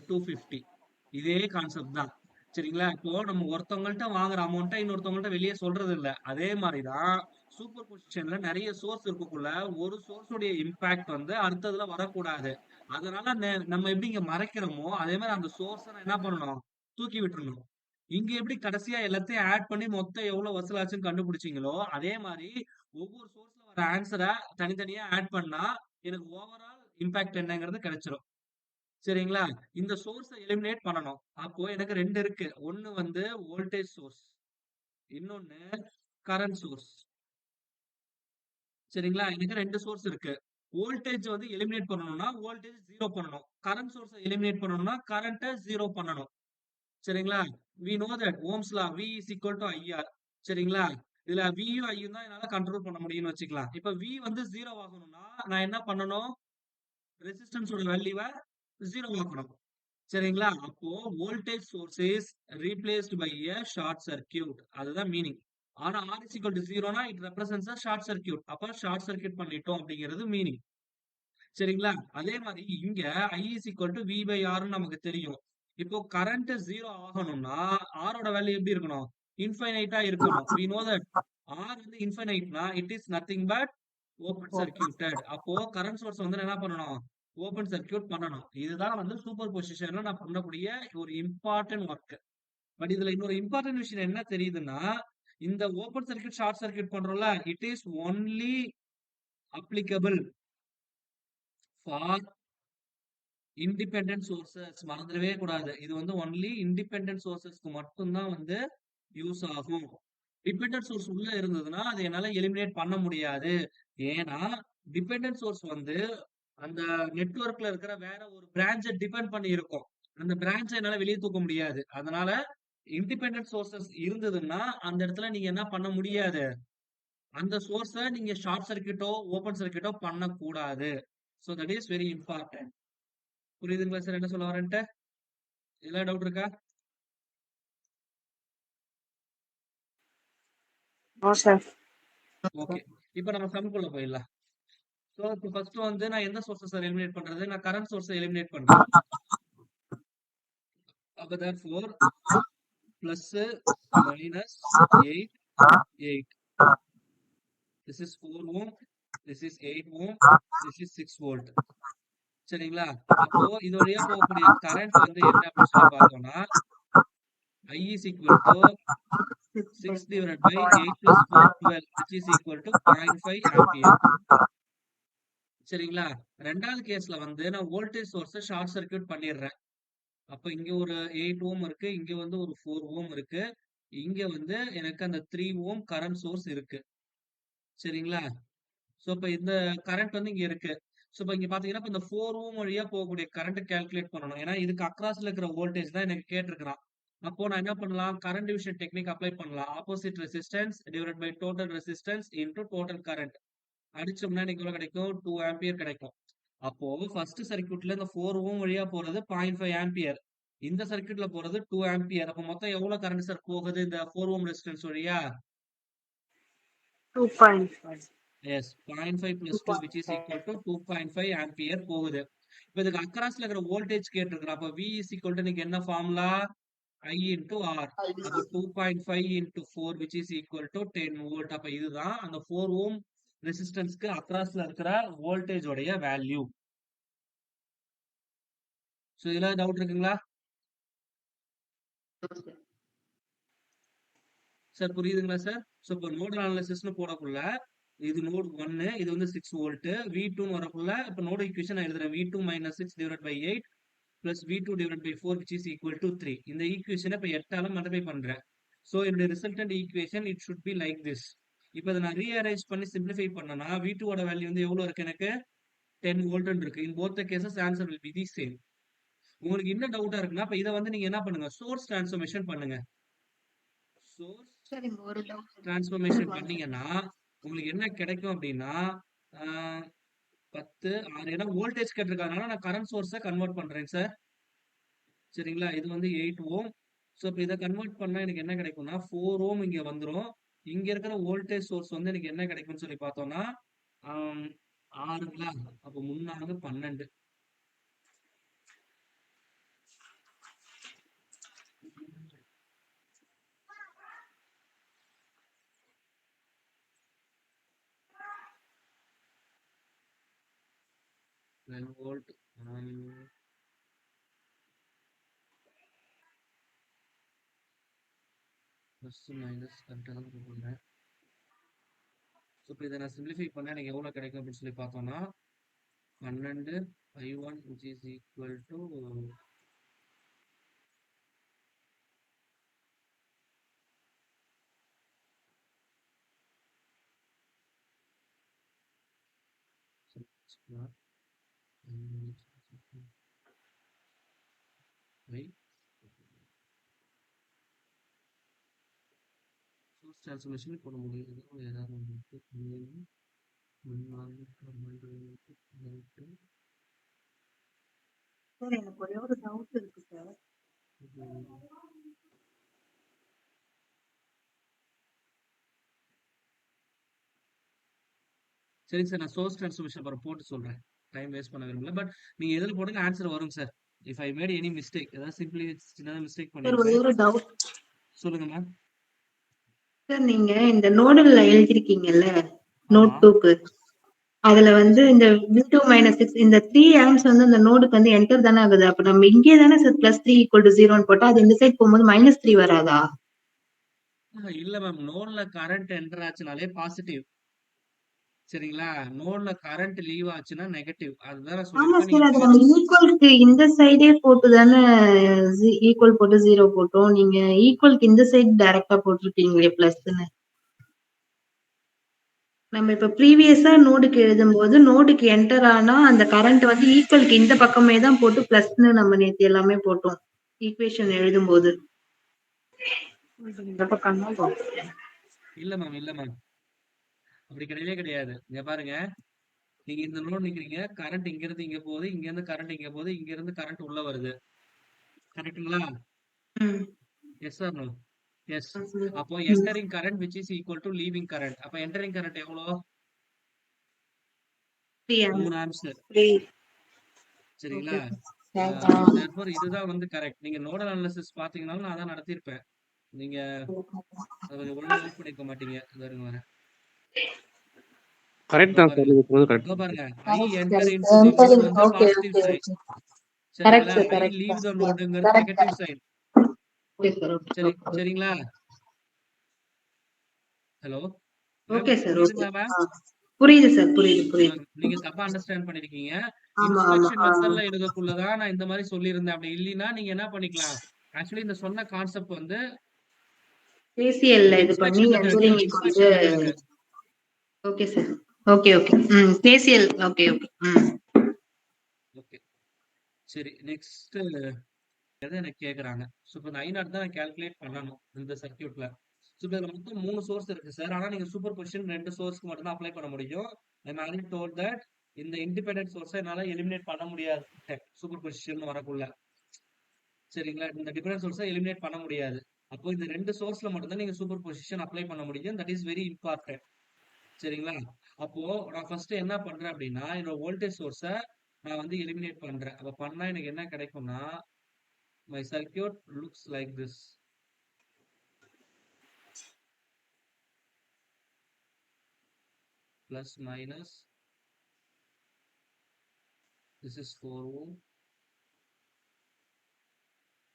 250. இதே கான்செப்ட் தான் சரிங்களா. இப்போ நம்ம ஒருத்தவங்கள்ட்ட வாங்குற அமௌண்ட்டை இன்னொருத்தவங்கள்ட்ட வெளியே சொல்றது இல்ல. அதே மாதிரிதான் சூப்பர் பொசிஷன்ல நிறைய சோர்ஸ் இருக்கக்குள்ள ஒரு சோர்ஸுடைய இம்பாக்ட் வந்து அடுத்ததுல வரக்கூடாது. அதனால நம்ம எப்படி இங்க மறைக்கிறோமோ அதே மாதிரி அந்த சோர்ஸை என்ன பண்ணணும்? தூக்கி விட்டுறணும். இங்க எப்படி கடைசியா எல்லாத்தையும் ஆட் பண்ணி மொத்தம் எவ்வளவு வசூலாச்சுன்னு கண்டுபிடிச்சீங்களோ அதே மாதிரி ஒவ்வொரு சோர்ஸ்ல வர ஆன்சரை தனித்தனியா ஆட் பண்ணா எனக்கு ஓவரால் இம்பாக்ட் என்னங்கிறது கிடைச்சிரும் சரிங்களா. இந்த சோர்ஸை எலிமினேட் பண்ணணும். அப்போ எனக்கு ரெண்டு இருக்கு. ஒன்னு வந்து வோல்டேஜ் சோர்ஸ், இன்னொன்னு கரண்ட் சோர்ஸ் சரிங்களா. எனக்கு ரெண்டு சோர்ஸ் இருக்கு. வோல்டேஜ் வந்து எலிமினேட் பண்ணணும்னா வோல்டேஜ் 0 பண்ணணும். கரண்ட் சோர்ஸை எலிமினேட் பண்ணணும்னா கரண்ட்டை 0 பண்ணணும் சரிங்களா. we know that ohms law v is equal to ir சரிங்களா. இதுல v யும் i யும் தான் என்னால கண்ட்ரோல் பண்ண முடியும்னு வச்சுக்கலாம். இப்ப v வந்து 0 ஆகணும்னா நான் என்ன பண்ணணும்? ரெசிஸ்டன்ஸோட வேல்யூவை 0 ஆக்கணும் சரிங்களா. அப்போ voltage source is replaced by a short circuit. அதுதான் மீனிங். ஆனா r is equal to 0 னா it represents a short circuit. அப்ப ஷார்ட் சர்க்யூட் பண்ணிட்டோம் அப்படிங்கிறது மீனிங் சரிங்களா. அதே மாதிரி இங்க i is equal to v by r ன்னு நமக்கு தெரியும். இப்போ கரண்ட் 0 ஆகணும்னா r ஓட வேல்யூ எப்படி இருக்கணும்? இன்ஃபைனைட்டா இருக்கணும். we know that r வந்து இன்ஃபைனைட்னா it is nothing but open circuited. அப்போ கரண்ட் சோர்ஸ் வந்து என்ன பண்ணணும்? ஓபன் சர்க்யூட் பண்ணணும். இதுதான் வந்து சூப்பர் பொசிஷன்ல நான் பண்ணக்கூடிய ஒரு இம்பார்ட்டன்ட் ஒர்க். பட் இதுல இன்னொரு இம்பார்ட்டன்ட் விஷயம் என்ன தெரியுதுன்னா, இந்த ஓபன் சர்க்யூட் ஷார்ட் சர்க்யூட் பண்றோம்ல, it is only applicable for independent sources. மறந்துடவே கூடாது. இது வந்து ஒன்லி இண்டிபெண்டன்ட் சோர்சஸ்க்கு மட்டும்தான் வந்து யூஸ் ஆகும். டிபெண்டன்ட் சோர்ஸ் உள்ள இருந்ததுன்னா அதை என்னால எலிமினேட் பண்ண முடியாது. ஏன்னா டிபெண்டன்ட் சோர்ஸ் வந்து அந்த நெட்வொர்க்ல இருக்கிற வேற ஒரு பிரான்ச்சை டிபெண்ட் பண்ணி இருக்கும். அந்த பிரான்ச்சை என்னால வெளியே தூக்க முடியாது. அதனால இண்டிபெண்டன்ட் சோர்சஸ் இருந்ததுன்னா அந்த இடத்துல நீங்க என்ன பண்ண முடியாது. அந்த சோர்ஸை நீங்க ஷார்ட் சர்க்யூட்டோ ஓபன் சர்க்யூட்டோ பண்ணக்கூடாது. So that is very important. புரியுதுங்களா சார் என்ன சொல்ல வரேன்ட்டு? இதெல்லாம் டவுட் இருக்கா? ஓகே. இப்போ நம்ம சம்குள்ள போயிடலாம். ஸோ இப்போ ஃபர்ஸ்ட் வந்து நான் எந்த சோர்ஸை எலிமினேட் பண்றது? நான் கரண்ட் சோர்ஸை எலிமினேட் பண்றேன். அப்போ therefore plus minus 8 8. This is 4 ohm, this is 8 ohm, this is 6 volt. சரிங்களா? அப்போ இது வழியா போகக்கூடிய கரண்ட் வந்து என்ன அப்படின்னு சொல்லி பார்த்தோம்னா I is equal to 6 divided by 8 plus 4 12 which is equal to 0.5 ampere. சரிங்களா? ரெண்டாவது கேஸ்ல வந்து நான் வோல்டேஜ் சோர்ஸை ஷார்ட் சர்க்யூட் பண்ணிடுறேன். அப்ப இங்க ஒரு 8 ஓம் இருக்கு, இங்க வந்து ஒரு 4 ஓம் இருக்கு, இங்க வந்து எனக்கு அந்த 3 ஓம் கரண்ட் சோர்ஸ் இருக்கு. சரிங்களா? சோ இப்ப இந்த கரண்ட் வந்து இங்க இருக்கு. சோ இப்ப இங்க பாத்தீங்கன்னா இப்ப இந்த 4 ஓம் வழியா போகக்கூடிய கரண்ட் கால்குலேட் பண்ணணும். ஏன்னா இதுக்கு அக்ராஸ்ல இருக்கிற வோல்டேஜ் தான் எனக்கு கேட்டிருக்கிறான். அப்போ நான் என்ன பண்ணலாம்? கரண்ட் டிவிஷன் டெக்னிக் அப்ளை பண்ணலாம். Opposite resistance divided by total resistance into total current. அடிச்சோம்னா எனக்கு எவ்வளவு கிடைக்கும்? 2 ஆம்பியர் கிடைக்கும். அப்போ ஃபர்ஸ்ட் சர்க்யூட்ல இந்த 4 ஓம் வழியா போறது 0.5 ஆம்பியர். இந்த சர்க்யூட்ல போறது 2 ஆம்பியர். அப்ப மொத்தம் எவ்வளவு கரண்ட் சார் போகுது இந்த 4 ஓம் ரெசிஸ்டன்ஸ் வழியா? 2.5. Yes 0.5 plus 2 which is equal to 2.5 ampere போகுது. இப்போ இதுக்கு அக்ராஸ்ல இருக்கிற வோல்டேஜ் கேட்டிருக்கிறேன். அப்ப V is equal to எனக்கு என்ன ஃபார்முலா? I into R. அப்ப 2.5 into 4 which is equal to 10 volt. அப்ப இதுதான் அந்த 4 ஓம் ரெசிஸ்டன்ஸ்க்கு அக்ராஸ்ல இருக்கிற வோல்டேஜ் உடைய வேல்யூ. சோ இதுல டவுட் இருக்குங்களா சார்? புரியுதுங்களா சார்? சோ இப்போ நோடல் அனாலிசிஸ்னு போடக்குள்ள இது நோட் 1, இது வந்து 6 வோல்ட், V2 வரக்குள்ள இப்ப நோட் ஈக்குவேஷன் நான் எழுதுறேன். V2 minus 6 divided by 8 plus V2 divided by 4 which is equal to 3. இந்த ஈக்குவேஷனை இப்ப 8ஆல மல்டிப்ளை பண்றேன். சோ என்னுடைய resultant equation it should be like this. இப்போ இதை நான் ரீஅரேஞ்ச் பண்ணி சிம்பிளிஃபை பண்ணனா V2 ஓட வேல்யூ வந்து எவ்வளவு இருக்கு? எனக்கு 10 வோல்ட் இருக்கு. In both the cases answer will be the same. உங்களுக்கு என்ன டவுட்டா இருக்குன்னா அப்ப இதை வந்து நீங்க என்ன பண்ணுங்க? சோர்ஸ் டிரான்ஸ்ஃபர்மேஷன் பண்ணுங்க. சோர்ஸ் டிரான்ஸ்ஃபர்மேஷன் பண்ணீங்கன்னா உங்களுக்கு என்ன கிடைக்கும் அப்படின்னா 10 6. ஏன்னா வோல்டேஜ் கேட்டிருக்காங்க, நான் கரண்ட் சோர்ஸை கன்வெர்ட் பண்றேன் சார். சரிங்களா? இது வந்து 8 ஓம். ஸோ இப்போ இதை கன்வெர்ட் பண்ணா எனக்கு என்ன கிடைக்கும்னா 4 ஓம் இங்க வந்துடும். இங்க இருக்கிற வோல்டேஜ் சோர்ஸ் வந்து எனக்கு என்ன கிடைக்கும்னு சொல்லி பார்த்தோம்னா 6ங்களா? அப்போ 3 12. volt plus minus கரெக்டாக தான் போடுறேன். ஸோ இப்போ இதை நான் சிம்பிளிஃபை பண்ண எனக்கு எவ்வளோ கிடைக்கும் அப்படின்னு சொல்லி பார்த்தோம்னா 12 I1 which is equal to source transformation போட முடியாது. ஏதாவது சார் எனக்கு ஒரே ஒரு டவுட் இருக்கு சார். சரிங்க சார், நான் சோர்ஸ் டிரான்ஸ்ஃபர்மேஷன் அப்புறம் போட்டு சொல்றேன். டைம் வேஸ்ட் பண்ண விரும்பல. பட் நீங்க எதில் போடுங்க ஆன்சர் வரும் sir. If I made any mistake, ஏதாவது சிம்பிளி சின்னதா மிஸ்டேக் சார் ஒரே பண்ணிருக்கேன். ஒரு டவுட். சொல்லுங்க மேம். சார் நீங்க இந்த நோடல்ல எழுதிருக்கீங்கல்ல நோட் ஆமா 2க்கு, அதுல வந்து சொல்லுங்க. இந்த V2 - 6 இந்த 3 ஆம்ப்ஸ் வந்து அந்த நோடுக்கு வந்து என்டர் தானே ஆகுது. அப்ப நம்ம இங்கே தானே சார் +3 = 0ன்னு போட்டா, அது இந்த சைடு போகும்போது -3 வராதா? இல்ல மேம். நோட்ல கரண்ட் என்டர் ஆச்சுனாலே பாசிட்டிவ். சரிங்களா? நோட்ல கரண்ட் லீவ் ஆச்சுன்னா நெகட்டிவ். அதுதான் நான் ஆமா சொல்லியிருப்பேன். சார். நீங்க அது நம்ம பிசிக்ஸ் ஈக்குவல்க்கு இந்த சைடே போட்டு தானே ஈக்குவல் போட்டு 0 போட்டோம். நீங்க ஈக்குவல்க்கு இந்த சைடு டைரக்ட்டா போட்டுருக்கீங்களே +ன்னு. நம்ம இப்ப ப்ரீவியஸா நோடுக்கு எழுதும்போது, நோடுக்கு என்டர் ஆனா அந்த கரண்ட் வந்து ஈக்குவல்க்கு இந்த பக்கமே தான் போட்டு +ன்னு நம்ம நேத்து எல்லாமே போட்டோம். ஈக்குவேஷன் எழுதும்போது. இந்த பக்கம் தான் போட்டோம். இல்ல மேம், இல்ல மேம். அப்படி கிடையவே கிடையாது. இங்க பாருங்க. நீங்க இந்த நோட் நிக்கிறீங்க. கரண்ட் இங்கிருந்து இங்க போகுது. இங்கிருந்து கரண்ட் இங்க போகுது. இங்கிருந்து கரண்ட் உள்ள வருது. கரெக்ட்டுங்களா? ம். Yes or no? எஸ். அப்போ ம். Entering current which is equal to leaving current. அப்ப என்டரிங் கரண்ட் எவ்வளோ? 3 ஆம்ப்ஸ். 3 ஆம்ப்ஸ். 3. சரிங்களா? ஓகே. ஸோ தேர்ஃபோர் இதுதான் வந்து கரெக்ட். நீங்க நோடல் அனாலிசிஸ் பார்த்தீங்கனாலும் நான் தான் நடத்தியிருப்பேன். நீங்க அத கொஞ்சம் ஒழுங்கா நோட் பண்ணியிருக்க மாட்டீங்க. இதோ இருங்க வரேன். கரெக்ட் இதோ தான் சார். பாருங்க. நீங்க சொன்னது கரெக்ட் இதோ தான். பாருங்க. I correct, enter correct. Into the node entering. வந்து okay, positive okay, sign. Okay. Correct சரிங்களா? சார். ஐ கரெக்ட் லீவ் தான். த யா. நோடுங்கிறது correct, negative correct. Sign. Okay sir. Okay, சரி, ஓகே, ஓகே. சரிங்களா? Hello ma'am, okay sir. Okay. புரியுதுங்களா ma'am? ஆ. புரியுது சார். புரியுது, புரியுது. நீங்க தப்பா அண்டர்ஸ்டாண்ட் பண்ணிருக்கீங்க. ஆமா, ஆமா. இன்ஸ்பெக்ஷன் ஆ. மெத்தட்ல எழுதக்குள்ள தான் நான் இந்த மாதிரி சொல்லியிருந்தேன். அப்படி இல்லைன்னா நீங்க என்ன பண்ணிக்கலாம்? ஆக்சுவலி இந்த சொன்ன கான்செப்ட் வந்து KCL-ல இது பண்ணி இன்ஸ்பெக்ஷன் மெத்தட் என்டரிங்க்கு வந்து இன்ஸ்பெக்ஷன்ல இருக்கு. Okay sir. Okay, okay. ம். KCL. Okay, okay. ம். ஓகே. சரி, நெக்ஸ்ட் எதை எனக்கு கேக்குறாங்க. ஸோ இப்போ இந்த I0 தான் நான் கால்குலேட் பண்ணணும் இந்த சர்க்யூட்ல. ஸோ இப்போ இதுல மொத்தம் 3 சோர்ஸ் இருக்கு சார். ஆனா நீங்க சூப்பர் பொசிஷன் 2 சோர்ஸ்க்கு மட்டும் தான் அப்ளை பண்ண முடியும். ஐ ஆல்ரெடி டோல்ட் தட் இந்த இண்டிபெண்டன்ட் சோர்ஸை என்னால எலிமினேட் பண்ண முடியாது. சூப்பர் பொசிஷன் வரக்குள்ள. சரிங்களா? இந்த டிபெண்டன்ட் சோர்ஸை எலிமினேட் பண்ண முடியாது. அப்போ இந்த 2 சோர்ஸ்ல மட்டும் தான் நீங்க சூப்பர் பொசிஷன் அப்ளை பண்ண முடியும். That is very important. சரிங்களா? அப்போ நான் ஃபர்ஸ்ட் என்ன பண்றேன் அப்படின்னா, என்னோட வோல்டேஜ் சோர்ஸை நான் வந்து எலிமினேட் பண்றேன். அப்ப பண்ணா எனக்கு என்ன கிடைக்கும்னா, my circuit looks like this. Plus minus, this is 4 ohm.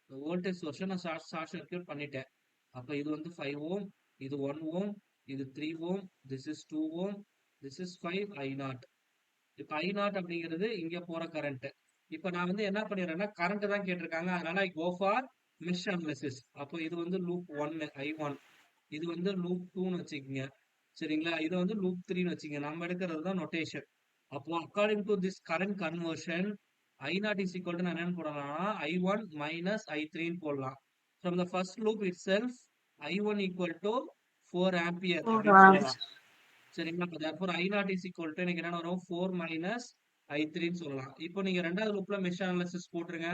The voltage source நான் ஷார்ட் சர்க்யூட் பண்ணிட்டேன். அப்ப இது வந்து 5 ohm, இது 1 ohm, இது 3 ohm, this is 2 ohm, this is 5 I0. இப்ப I0 அப்படிங்கிறது இங்க போற கரண்ட். இப்ப நான் வந்து என்ன பண்ணிடுறேன்னா கரண்ட் தான் கேட்டிருக்காங்க. அதனால I go for mesh analysis. அப்போ இது வந்து லூப் 1 I1, இது வந்து லூப் 2ன்னு வச்சுக்கோங்க. சரிங்களா? இது வந்து லூப் 3ன்னு வச்சுக்கோங்க. நம்ம எடுக்கிறது தான் நொட்டேஷன். அப்போ according to this current conversion I0 is equal to நான் என்னன்னு போடலாம்னா I1 minus I3ன்னு போடலாம். From the first loop itself I1 equal to 4 ampere 4 அப்படின்னு hours. சொல்லலாம். சரிங்களா? அப்ப therefore I0 is equal to எனக்கு என்ன வரும் 4 minus I3ன்னு சொல்லலாம். இப்போ நீங்க ரெண்டாவது லூப்ல மெஷ் அனாலிசிஸ் போட்டுருங்க.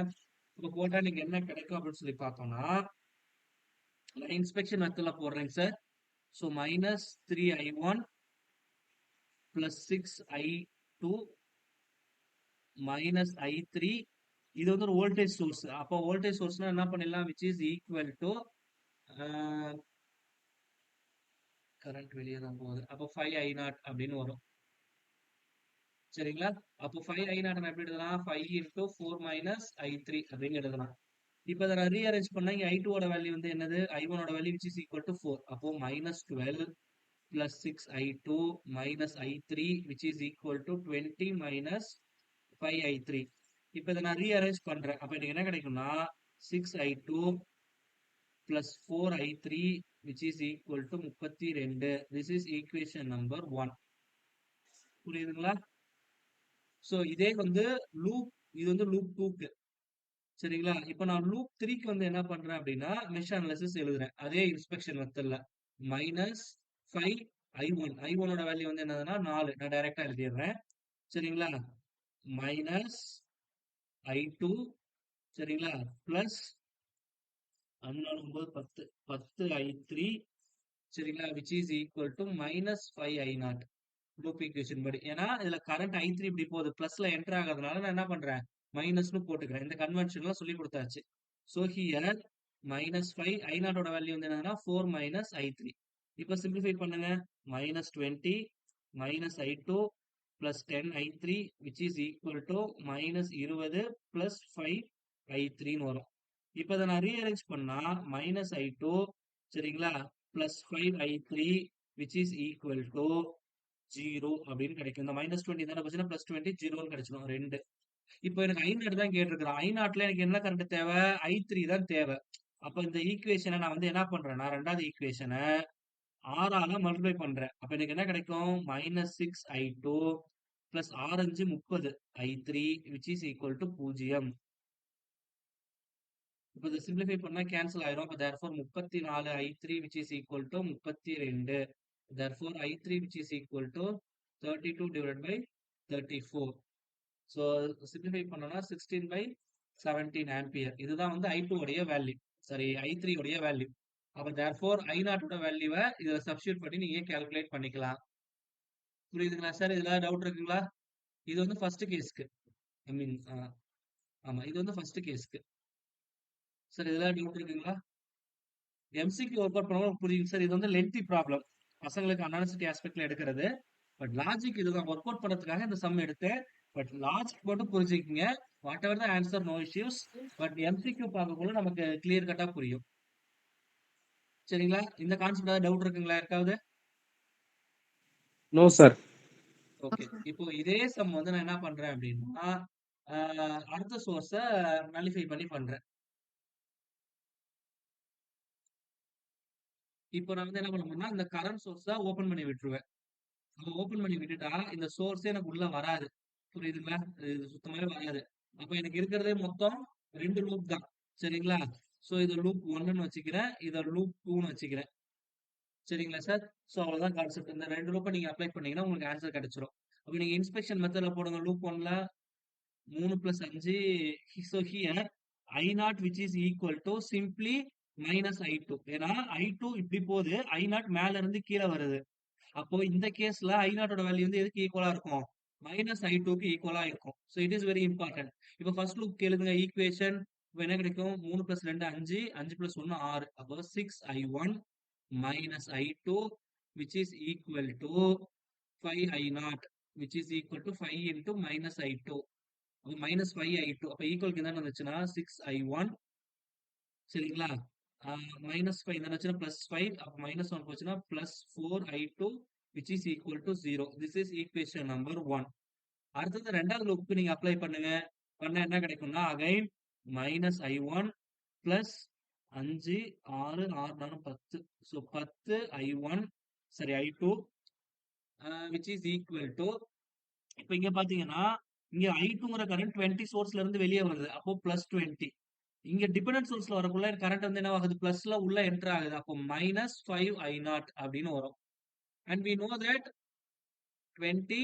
இப்போ போட்டா நீங்க என்ன கிடைக்கும் அப்படின்னு சொல்லி பார்த்தோம்னா, நான் இன்ஸ்பெக்ஷன் மெத்தட்ல போடுறேங்க sir. So minus 3I1 plus 6I2 minus I3. இது வந்து ஒரு வோல்டேஜ் சோர்ஸ். அப்போ வோல்டேஜ் சோர்ஸ்னா என்ன பண்ணிடலாம், which is equal to current வெளியே தான் போகுது. அப்போ 5I0 அப்படின்னு வரும். சரிங்களா? அப்போ 5I0 எப்படி எழுதலாம்? 5 into 4 minus I3 அப்படின்னு எழுதலாம். இப்போ இதை நான் ரீஅரேஞ்ச் பண்ணா இங்க I2 ஓட வேல்யூ வந்து என்னது? I1 ஓட value which is equal to 4. அப்போ minus 12 plus 6I2 minus I3 which is equal to 20 minus 5I3. இப்போ இதை நான் ரீஅரேஞ்ச் பண்றேன். அப்போ எனக்கு என்ன கிடைக்கும்னா 6I2 plus 4I3 which is equal to 32. This is equation number 1. புரியுதுங்களா? ஸோ இதே வந்து லூப், இது வந்து லூப் 2க்கு. சரிங்களா? இப்போ நான் லூப் 3க்கு வந்து என்ன பண்றேன் அப்படின்னா மெஷ் அனாலிசிஸ் எழுதுறேன். அதே இன்ஸ்பெக்ஷன் மெத்தட்ல மைனஸ் 5I1. I1ஓட வேல்யூ வந்து என்னதுன்னா 4. நான் டைரக்டா எழுதிடுறேன். சரிங்களா? Minus I2. சரிங்களா? Plus 10 I3. சரிங்களா? which is equal to minus 5I0. Loop equation படி. ஏன்னா இதுல கரண்ட் I3 இப்படி போகுது. பிளஸ்ல என்டர் ஆகிறதுனால நான் என்ன பண்றேன், மைனஸ்னு போட்டுக்கிறேன். இந்த கன்வென்ஷன்லாம் சொல்லி கொடுத்தாச்சு. ஸோ ஹியர் minus 5 I0 ஓட வேல்யூ வந்து என்னன்னா 4 minus I3. இப்போ சிம்பிளிஃபை பண்ணுங்க. minus 20 minus I2 plus 10i3 which is equal to minus 20 plus 5i3 ன்னு வரும். இப்போ இதை நான் ரீஅரேஞ்ச் பண்ணா minus i2 சரிங்களா plus 5i3 which is equal to 0 அப்படின்னு கிடைக்கும். இந்த minus 20 தானே போச்சுன்னா plus 20 0ன்னு கிடைச்சிடும் ரெண்டு. இப்போ எனக்கு i0 தான் கேட்டிருக்கிறோம். i0ல எனக்கு என்ன கரண்ட் தேவை? i3 தான் தேவை. அப்ப இந்த ஈக்குவேஷனை நான் வந்து என்ன பண்றேன்னா ரெண்டாவது ஈக்குவேஷனை ஆறால மல்டிப்ளை பண்றேன். அப்ப எனக்கு என்ன கிடைக்கும்? -6i2 plus 6 5 30 i3 which is equal to 0. இப்போ இதை சிம்பிளிஃபை பண்ணா கேன்சல் ஆயிரும். அப்ப therefore 34 i3 which is equal to 32. therefore i3 which is equal to 32 divided by 34. So simplify பண்ணோம்னா 16/17 ஆம்பியர். இதுதான் வந்து i2 உடைய வேல்யூ, சாரி i3 உடைய வேல்யூ. அப்ப therefore i0 ஓட வேல்யூவை இதுல சப்ஸ்டிட்யூட் பண்ணி நீங்க கால்குலேட் பண்ணிக்கலாம். புரியுதுங்களா சார்? இதுல டவுட் இருக்குங்களா? இது வந்து ஃபர்ஸ்ட் கேஸ்க்கு, ஐ மீன் ஆமா இது வந்து ஃபர்ஸ்ட் கேஸ்க்கு. சார் இதுல டவுட் இருக்குங்களா? எம்சிக்யூ ஒர்க் அவுட் பண்ணவும் புரியுங்க சார். இது வந்து லென்த்தி ப்ராப்ளம், பசங்களுக்கு அனாலிசிட்டி ஆஸ்பெக்ட்ல எடுக்கிறது. பட் லாஜிக் இதுதான் ஒர்க் அவுட் பண்ணுறதுக்காக இந்த சம் எடுத்தேன். பட் லாஜிக் மட்டும் புரிஞ்சுக்கிங்க. Whatever the answer no issues. But MCQ பார்க்கக்குள்ள நமக்கு கிளியர் கட்டா புரியும். சரிங்களா? இந்த கான்செப்ட் ஏதாவது டவுட் இருக்குங்களா யாருக்காவது? No sir. ஓகே, இப்போ இதே சம் வந்து நான் என்ன பண்றேன் அப்படின்னா அடுத்த சோர்ஸை நலிஃபை பண்ணி பண்றேன். இப்போ நான் வந்து என்ன பண்ணுவேன்னா இந்த கரண்ட் சோர்ஸ் தான் ஓபன் பண்ணி விட்டுருவேன். ஓபன் பண்ணி விட்டுட்டா இந்த சோர்ஸே எனக்கு உள்ள வராது. புரியுதுங்களா? இது சுத்தமாவே வராது. அப்ப எனக்கு இருக்கிறதே மொத்தம் 2 லூப் தான். சரிங்களா? சோ இது லூப் 1ன்னு வச்சுக்கிறேன், இத லூப் 2ன்னு வச்சுக்கிறேன். சரிங்களா சார்? சோ அவ்வளவுதான் கான்செப்ட். இந்த 2 லூப்பை நீங்க அப்ளை பண்ணீங்கன்னா உங்களுக்கு ஆன்சர் கிடைச்சிரும். அப்ப நீங்க இன்ஸ்பெக்ஷன் மெத்தட்ல போடுங்க. Loop 1ல 3 + 5. So here I0 which is equal to simply minus I2. ஏன்னா I2 இப்படி போகுது, I0 மேல இருந்து கீழே வருது. அப்போ இந்த கேஸ்ல I0 ஓட வேல்யூ வந்து எதுக்கு ஈக்குவலா இருக்கும்? -I2க்கு ஈக்குவலா இருக்கும். So it is very important. இப்போ ஃபர்ஸ்ட் லூப் கேளுங்க ஈக்குவேஷன். இப்போ என்ன கிடைக்கும்? 3 + 2 5, 5 + 1 6. அப்போ 6I1 minus I2 which is equal to 5I0 which is equal to 5 into minus I2. அப்போ -5I2. அப்போ ஈக்குவலுக்கு என்ன வந்துச்சுன்னா 6I1. சரிங்களா? -5 என்ன வந்துச்சுன்னா +5. அப்போ -1 போச்சுன்னா +4I2 which is equal to 0. This is equation number 1. அடுத்தது ரெண்டாவது லூப்புக்கு நீங்க அப்ளை பண்ணுங்க. பண்ணா என்ன கிடைக்கும்னா again -I1 plus 5 6 6 4 10. So 10I1 சரி I2 which is equal to, இப்போ இங்க பாத்தீங்கன்னா இங்க I2ங்கிற கரண்ட் 20 சோர்ஸ்ல இருந்து வெளியே வருது. அப்போ +20. இங்க டிபெண்டன்ட் சோர்ஸ்ல வரக்குள்ள கரண்ட் வந்து என்ன ஆகுது? பிளஸ்ல உள்ள என்டர் ஆகுது. அப்போ -5I0 அப்படின்னு வரும். And we know that 20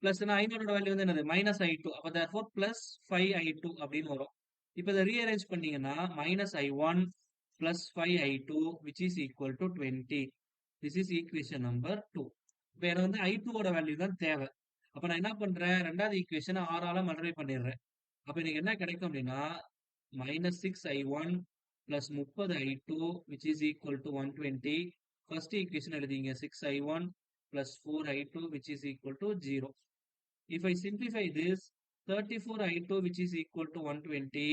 plus I0 value வந்து என்னது? -I2. அப்ப therefore +5I2 அப்படின்னு வரும். இப்போ இதை ரீஅரேஞ்ச் பண்ணீங்கன்னா -I1 plus 5I2 which is equal to 20. This is equation number 2. இப்போ எனக்கு வந்து I2 ஓட வேல்யூ தான் தேவை. அப்ப நான் என்ன பண்றேன்? ரெண்டாவது ஈக்குவேஷனை 6ஆல மல்டிப்ளை பண்ணிடுறேன். அப்ப எனக்கு என்ன கிடைக்கும் அப்படின்னா -6I1 plus 30I2 which is equal to 120. First equation எழுதிங்க. 6I1 plus 4I2 which is equal to 0. If I simplify this, 34I2 which is equal to 120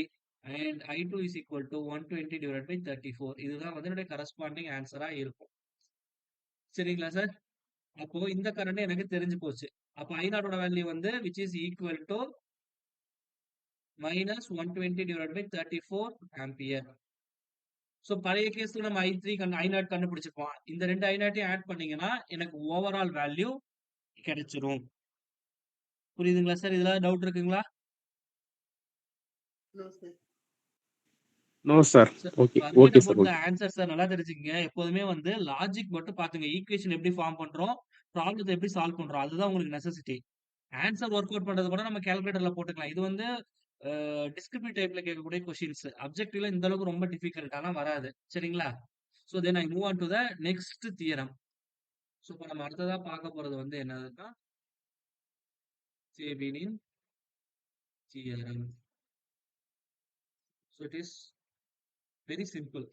and I2 is equal to 120 divided by 34. இதுதான் வந்து என்னுடைய corresponding ஆன்சரா இருக்கும். சரிங்களா sir? அப்போ இந்த current எனக்கு தெரிஞ்சு போச்சு. அப்போ I0 ஓட வேல்யூ வந்து which is equal to -120 divided by 34 ampere. So பழைய கேஸ்ல நம்ம I3 I0 கண்டுபிடிச்சிருப்போம். இந்த ரெண்டு I0 ஆட் பண்ணீங்கன்னா எனக்கு ஓவரால் வேல்யூ கிடைச்சிரும். புரியுதுங்களா சார்? இதுல டவுட் இருக்குங்களா? No sir. Okay okay sir. Okay answer sir நல்லா தெரிஞ்சுக்கங்க. எப்போதுமே வந்து லாஜிக் மட்டும் பாத்துங்க. ஈக்குவேஷன் எப்படி ஃபார்ம் பண்றோம், ப்ராப்ளத்தை எப்படி சால்வ் பண்றோம், அதுதான் உங்களுக்கு நெசசிட்டி. ஆன்சர் ஒர்க் அவுட் பண்றது கூட நம்ம கால்குலேட்டர்ல போட்டுக்கலாம். இது வந்து டிஸ்கிரிப்டிவ் டைப்ல கேட்கக்கூடிய கொஸ்டின்ஸ். அப்ஜெக்டிவ்ல இந்த அளவுக்கு ரொம்ப டிஃபிகல்ட்டானா வராது. சரிங்களா? So then I move on to the next theorem. So இப்போ நம்ம அடுத்ததா பார்க்க போறது வந்து என்னதுன்னா தெவினின் theorem. So it is very simple.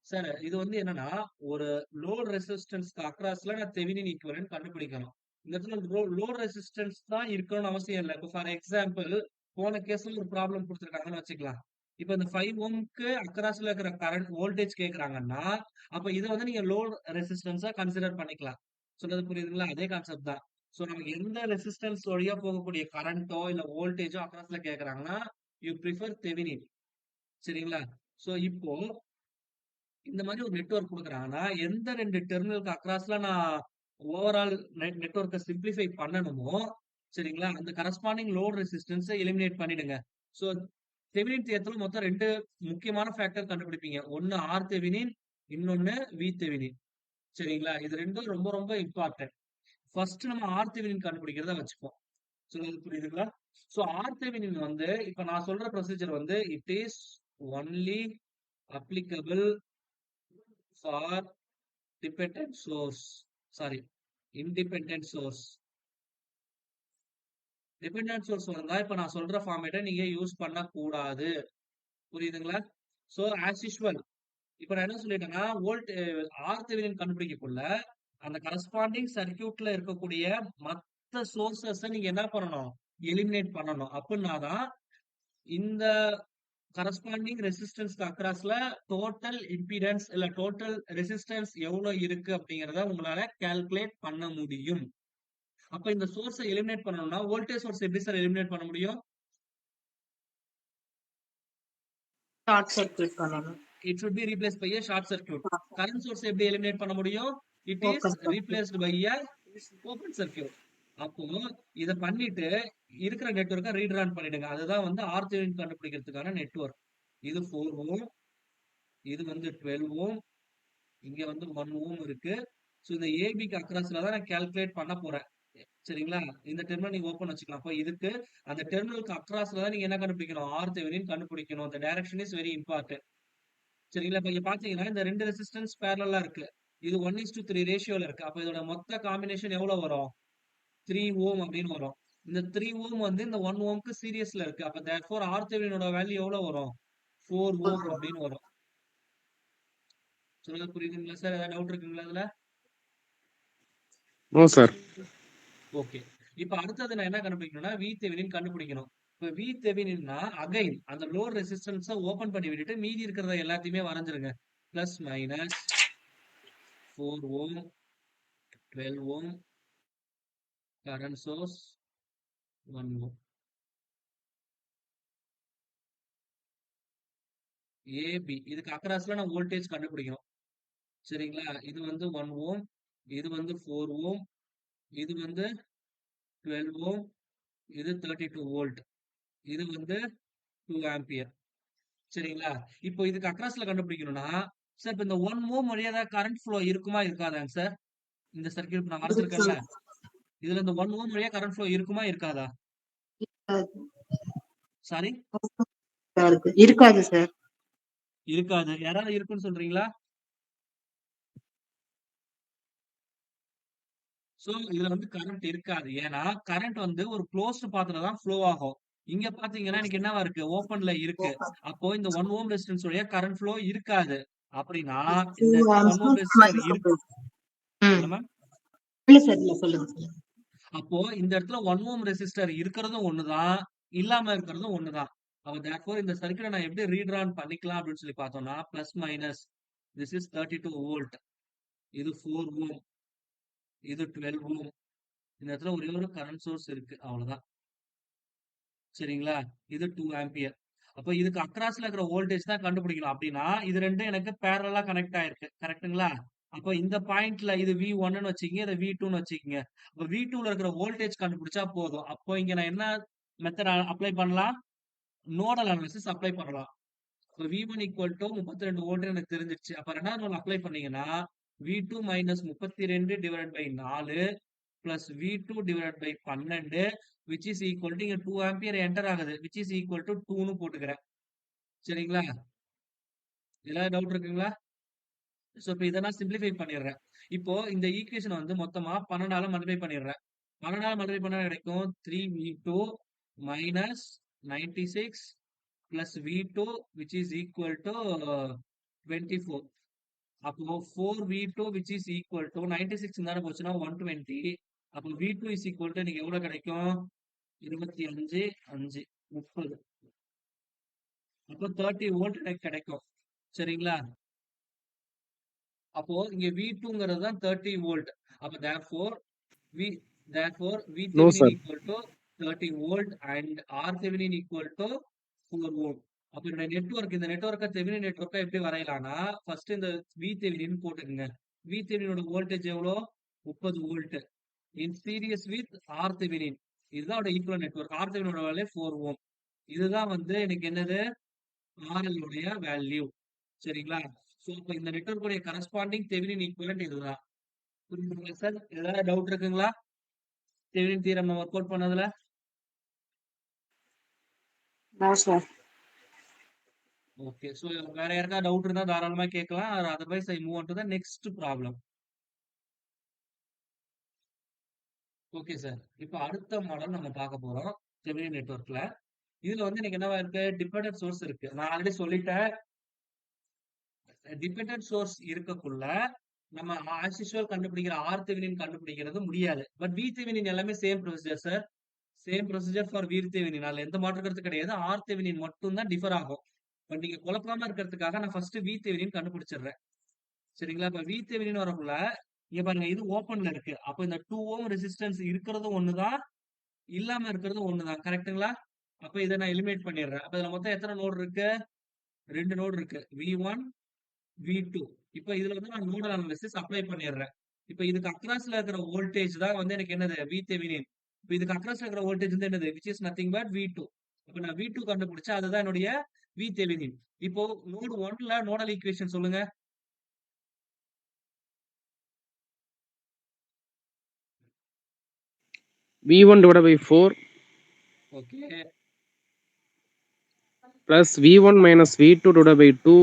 Sir இது வந்து என்னன்னா ஒரு லோட் ரெசிஸ்டன்ஸ்க்கு அக்ராஸ்ல நான் தெவினின் ஈக்குவலன்ட் கண்டுபிடிக்கணும். இந்த இடத்துல லோட் ரெசிஸ்டன்ஸ் தான் இருக்கணும்னு அவசியம் இல்லை. இப்போ ஃபார் எக்ஸாம்பிள் போன கேஸ்ல ஒரு ப்ராப்ளம் கொடுத்துருக்காங்கன்னு வச்சுக்கலாம். இப்போ இந்த 5 ஓம்க்கு அக்ராஸ்ல இருக்கிற கரண்ட் வோல்டேஜ் கேக்குறாங்கன்னா, அப்ப இதை வந்து நீங்க லோட் ரெசிஸ்டன்ஸா கன்சிடர் பண்ணிக்கலாம். சொல்றது புரியுதுங்களா? அதே கான்செப்ட் தான். சோ நமக்கு எந்த ரெசிஸ்டன்ஸ் வழியா போகக்கூடிய கரண்டோ இல்ல வோல்டேஜோ அக்ராஸ்ல கேக்குறாங்கன்னா, யூ ப்ரிஃபர் தெவினின். சரிங்களா? சோ இப்போ இந்த மாதிரி ஒரு நெட்வொர்க் கொடுக்குறாங்கன்னா, எந்த 2 டெர்மினலுக்கு அக்ராஸ்ல நான் ஓவரால் நெட்வொர்க்கை சிம்பிளிஃபை பண்ணணுமோ, சரிங்களா? அந்த கரஸ்பாண்டிங் லோட் ரெசிஸ்டன்ஸை எலிமினேட் பண்ணிடுங்க. ஸோ தெவினின் தியரத்துல மொத்தம் 2 முக்கியமான ஃபேக்டர் கண்டுபிடிப்பீங்க. ஒன்னு ஆர் தெவினின், இன்னொன்னு வி தெவினின். சரிங்களா? இது ரெண்டும் ரொம்ப ரொம்ப இம்பார்ட்டன்ட். ஃபர்ஸ்ட் நம்ம ஆர் தெவினின் கண்டுபிடிக்கிறத வச்சுப்போம். சொல்றது புரியுதுங்களா? ஸோ ஆர் தெவினின் வந்து இப்ப நான் சொல்ற ப்ரொசீஜர் வந்து it is only applicable for dependent source, sorry, independent source. Dependent source வந்தா இப்ப நான் சொல்ற ஃபார்மேட்டை நீங்க யூஸ் பண்ண கூடாது. புரியுதுங்களா? சோ ஆஸ் யூஷுவல் இப்ப நான் என்ன சொல்லிட்டேன்னா ஆர் தெவினின் கண்டுபிடிக்கக்குள்ள அந்த கரஸ்பாண்டிங் சர்க்கியூட்ல இருக்கக்கூடிய மத்த சோர்சஸ் நீங்க என்ன பண்ணணும்? எலிமினேட் பண்ணணும். அப்படின்னாதான் இந்த கரஸ்பாண்டிங் ரெசிஸ்டன்ஸ்க்கு அக்ராஸ்ல டோட்டல் இம்பிடன்ஸ் இல்ல டோட்டல் ரெசிஸ்டன்ஸ் எவ்வளவு இருக்கு அப்படிங்கறத உங்களால கால்குலேட் பண்ண முடியும். அப்ப இந்த சோர்ஸை எலிமினேட் பண்ணணும்னா வோல்டேஜ் சோர்ஸ் எப்படி சார் எலிமினேட் பண்ண முடியும்? ஷார்ட் சர்க்யூட் பண்ணணும். It should be replaced by a short circuit. Current source எப்படி எலிமினேட் பண்ண முடியும்? It is Open circuit. replaced by a open circuit. அப்போ இத பண்ணிட்டு இருக்கிற நெட்வொர்க்கை ரீட்ரான் பண்ணிடுங்க. அதுதான் வந்து ஆர்தெவினின் கண்டுபிடிக்கிறதுக்கான நெட்வொர்க். இது 4 ஓம், இது வந்து 12 ஓம், இங்க வந்து 1 ஓம் இருக்கு. சோ இந்த ஏபிக்கு அக்ராஸ்ல தான் நான் கால்குலேட் பண்ண போறேன். சரிங்களா? இந்த டெர்மினல் நீங்க ஓபன் வச்சுக்கலாம். அப்ப இதுக்கு அந்த டெர்மினலுக்கு அக்ராஸ்ல தான் நீங்க என்ன கண்டுபிடிக்கணும்? ஆர்தெவினின் கண்டுபிடிக்கணும். அந்த டைரக்ஷன் இஸ் வெரி இம்பார்ட்டன்ட். சரிங்களா? இப்ப இங்க பாத்தீங்கன்னா இந்த 2 ரெசிஸ்டன்ஸ் பேரலா இருக்கு. இது 1:3 ரேஷியோல இருக்கு. அப்ப இதோட மொத்த காம்பினேஷன் எவ்வளவு வரும்? 3 ஓம் அப்படின்னு வரும். இந்த 3 ஓம் வந்து இந்த 1 ஓம்க்கு சீரியஸ்ல இருக்கு. அப்ப therefore ஆர்தெவினினோட வேல்யூ எவ்வளவு வரும்? 4 ஓம் அப்படின்னு வரும். சொல்றது புரியுதுங்களா சார்? ஏதாவது டவுட் இருக்குங்களா அதுல? No sir. ஓகே. இப்ப அடுத்தது நான் என்ன கண்டுபிடிக்கணும்னா வி தெவினின் கண்டுபிடிக்கணும். இப்ப வி தெவினின்னா அகைன் அந்த லோட் ரெசிஸ்டன்ஸை ஓபன் பண்ணி விட்டுட்டு மீதி இருக்கிறத எல்லாத்தையுமே வரைஞ்சிருங்க. Plus minus 4 ohm, 12 ohm, current source 1 ohm. AB இதுக்கு அக்ராஸ்ல நான் வோல்டேஜ் கண்டுபிடிக்கணும். சரிங்களா? இது வந்து 1 ஓம், இது வந்து 4 ஓம், இது வந்து 12 ஓம், இது 32 வோல்ட், இது வந்து 2 ஆம்பியர். சரிங்களா? இப்போ இதுக்கு அக்ராஸ்ல கண்டுபிடிக்கணும்னா சார் இப்ப இந்த 1 ஓம் வழியா தான் கரண்ட் ஃப்ளோ இருக்குமா இருக்காதாங்க சார்? இந்த சர்க்யூட் நான் வரைஞ்சிருக்கேன்ல, இதுல இந்த 1 ஓம் வழியா கரண்ட் ஃப்ளோ இருக்குமா இருக்காதா? சாரி, இருக்காது சார். இருக்காது. யாராவது இருக்குன்னு சொல்றீங்களா? சோ இதுல வந்து கரண்ட் இருக்காது. ஏன்னா கரண்ட் வந்து ஒரு க்ளோஸ்ட் பாத்ல தான் ஃப்ளோ ஆகும். இங்க பாத்தீங்கன்னா எனக்கு என்னவா இருக்கு? ஓபன்ல இருக்கு. அப்போ இந்த 1 ஓம் ரெசிஸ்டன்ஸ் வழியா கரண்ட் ஃப்ளோ இருக்காது. அப்படின்னா இந்த இடத்துல 1 ஓம் ரெசிஸ்டர் இருக்கு. என்ன மேம்? இல்ல சார், இல்ல சொல்லுங்க. அப்போ இந்த இடத்துல 1 ஓம் ரெசிஸ்டர் இருக்கிறதும் ஒண்ணுதான், இல்லாம இருக்கிறதும் ஒண்ணுதான். அப்ப therefore இந்த சர்க்யூட்டை நான் எப்படி ரீட்ரான் பண்ணிக்கலாம் அப்படின்னு சொல்லி பார்த்தோம்னா plus minus this is 32 volt, இது 4 ஓம், இது 12 ஓம். இந்த இடத்துல ஒரே ஒரு கரண்ட் சோர்ஸ் இருக்கு, அவ்வளவுதான். சரிங்களா? இது 2 ஆம்பியர். அப்ப இதுக்கு அக்ராஸ்ல இருக்கிற வோல்டேஜ் தான் கண்டுபிடிக்கணும். அப்படின்னா இது ரெண்டும் எனக்கு பேரலா கனெக்ட் ஆயிருக்கு. கரெக்ட்டுங்களா? அப்ப இந்த பாயிண்ட்ல இது V1ன்னு வச்சுக்கீங்க, இதை V2ன்னு வச்சுக்கீங்க. அப்ப V2ல இருக்கிற வோல்டேஜ் கண்டுபிடிச்சா போதும். அப்போ இங்க நான் என்ன மெத்தட் அப்ளை பண்ணலாம்? நோடல் அனாலிசிஸ் அப்ளை பண்ணலாம். இப்போ V1 ஈக்குவல் டு 32 வோல்ட் எனக்கு தெரிஞ்சிருச்சு. அப்ப ரெண்டாவது நோட் அப்ளை பண்ணீங்கன்னா V2 minus 32 divide by 4 plus V2 divide by 12 which is equal to இங்க 2 ஆம்பியர் என்டர் ஆகுது which is equal to 2ன்னு போட்டுக்கிறேன். சரிங்களா? ஏதாவது டவுட் இருக்குங்களா? சோ இப்போ இதை நான் சிம்பிளிஃபை பண்ணிடுறேன். இப்போ இந்த ஈக்குவேஷன் வந்து மொத்தமா 12ஆல மல்டிப்ளை பண்ணிடுறேன். 12ஆல மல்டிப்ளை பண்ணா கிடைக்கும் 3V2 minus 96 plus V2 which is equal to 24. அப்போ 4V2 which is equal to 96 தானே போச்சுன்னா 120. அப்போ V2 இஸ் ஈக்குவல் டு எனக்கு எவ்வளவு கிடைக்கும்? 25 5 30. அப்போ 30 வோல்ட் எனக்கு கிடைக்கும். சரிங்களா? அப்போ இங்க V2ங்கிறது தான் 30 வோல்ட். அப்ப therefore V no VThevenin sir. equal to 30 volt and RThevenin equal to 4 ohm. அப்ப இந்த நெட்வொர்க்கை தெவெனின் நெட்வொர்க்கா எப்படி வரையலாம்னா, ஃபர்ஸ்ட் இந்த VThevenin போட்டுக்கங்க. VThevenin வோல்டேஜ் எவ்வளோ? 30 volt. In series with RThevenin. இதுதான் equal network. RThevenin value 4 ohm. இதுதான் வந்து எனக்கு என்னது? RL உடைய வேல்யூ. சரிங்களா? சோ அப்ப இந்த நெட்வொர்க்குடைய கரஸ்பாண்டிங் தெவெனின் ஈக்குவலன்ட் இதுதான். புரியுதுங்களா சார்? ஏதாவது டவுட் இருக்குங்களா? தெவெனின் தியரம் நம்ம ஒர்க் அவுட் பண்ணதுல? No sir. ஓகே. சோ வேற யாருக்காவது டவுட் இருந்தா தாராளமா கேட்கலாம். Otherwise I move on to the next problem. Okay sir. இப்போ அடுத்த மாடல் நம்ம பார்க்க போறோம் தெவெனின் நெட்வொர்க்ல. இதுல வந்து எனக்கு என்னவா இருக்கு? டிபெண்டன்ட் சோர்ஸ் இருக்கு. நான் ஆல்ரெடி சொல்லிட்டேன். டிபெண்டன்ட் சோர்ஸ் இருக்கக்குள்ள நம்ம ஆஸ் யூசுவல் கண்டுபிடிக்கிற RThevenin கண்டுபிடிக்கிறது முடியாது. பட் VThevenin எல்லாமே same procedure sir. Same procedure for VThevenin. அதுல எந்த மாற்று கருத்து கிடையாது. RThevenin மட்டும் தான் டிஃபர் ஆகும். பட் நீங்க குழப்பாம இருக்கிறதுக்காக நான் ஃபர்ஸ்ட் VThevenin கண்டுபிடிச்சிடுறேன். சரிங்களா? இப்ப VThevenin வரக்குள்ள இங்க பாருங்க, இது ஓபன்ல இருக்கு. அப்ப இந்த 2 ஓம் ரெசிஸ்டன்ஸ் இருக்கிறதும் ஒண்ணுதான், இல்லாம இருக்கிறதும் ஒண்ணுதான். கரெக்ட்டுங்களா? அப்ப இதை நான் எலிமினேட் பண்ணிடுறேன். அப்ப இதுல மொத்தம் எத்தனை நோடு இருக்கு? 2 நோடு இருக்கு. V1 V2. இப்ப இதுல வந்து நான் நோடல் அனாலிசிஸ் அப்ளை பண்ணிடுறேன். இப்ப இதுக்கு அக்ராஸ்ல இருக்கிற வோல்டேஜ் தான் வந்து எனக்கு என்னது? VThevenin. இப்ப இதுக்கு அக்ராஸ்ல இருக்கிற வோல்டேஜ் வந்து என்னது? which is nothing but V2. அப்ப நான் V2 கண்டுபிடிச்சா அதுதான் என்னுடைய VThevenin. இப்போ நோடு 1ல நோடல் ஈக்குவேஷன் சொல்லுங்க. V1 divided by 4 okay. plus V1 minus V2 divided by 2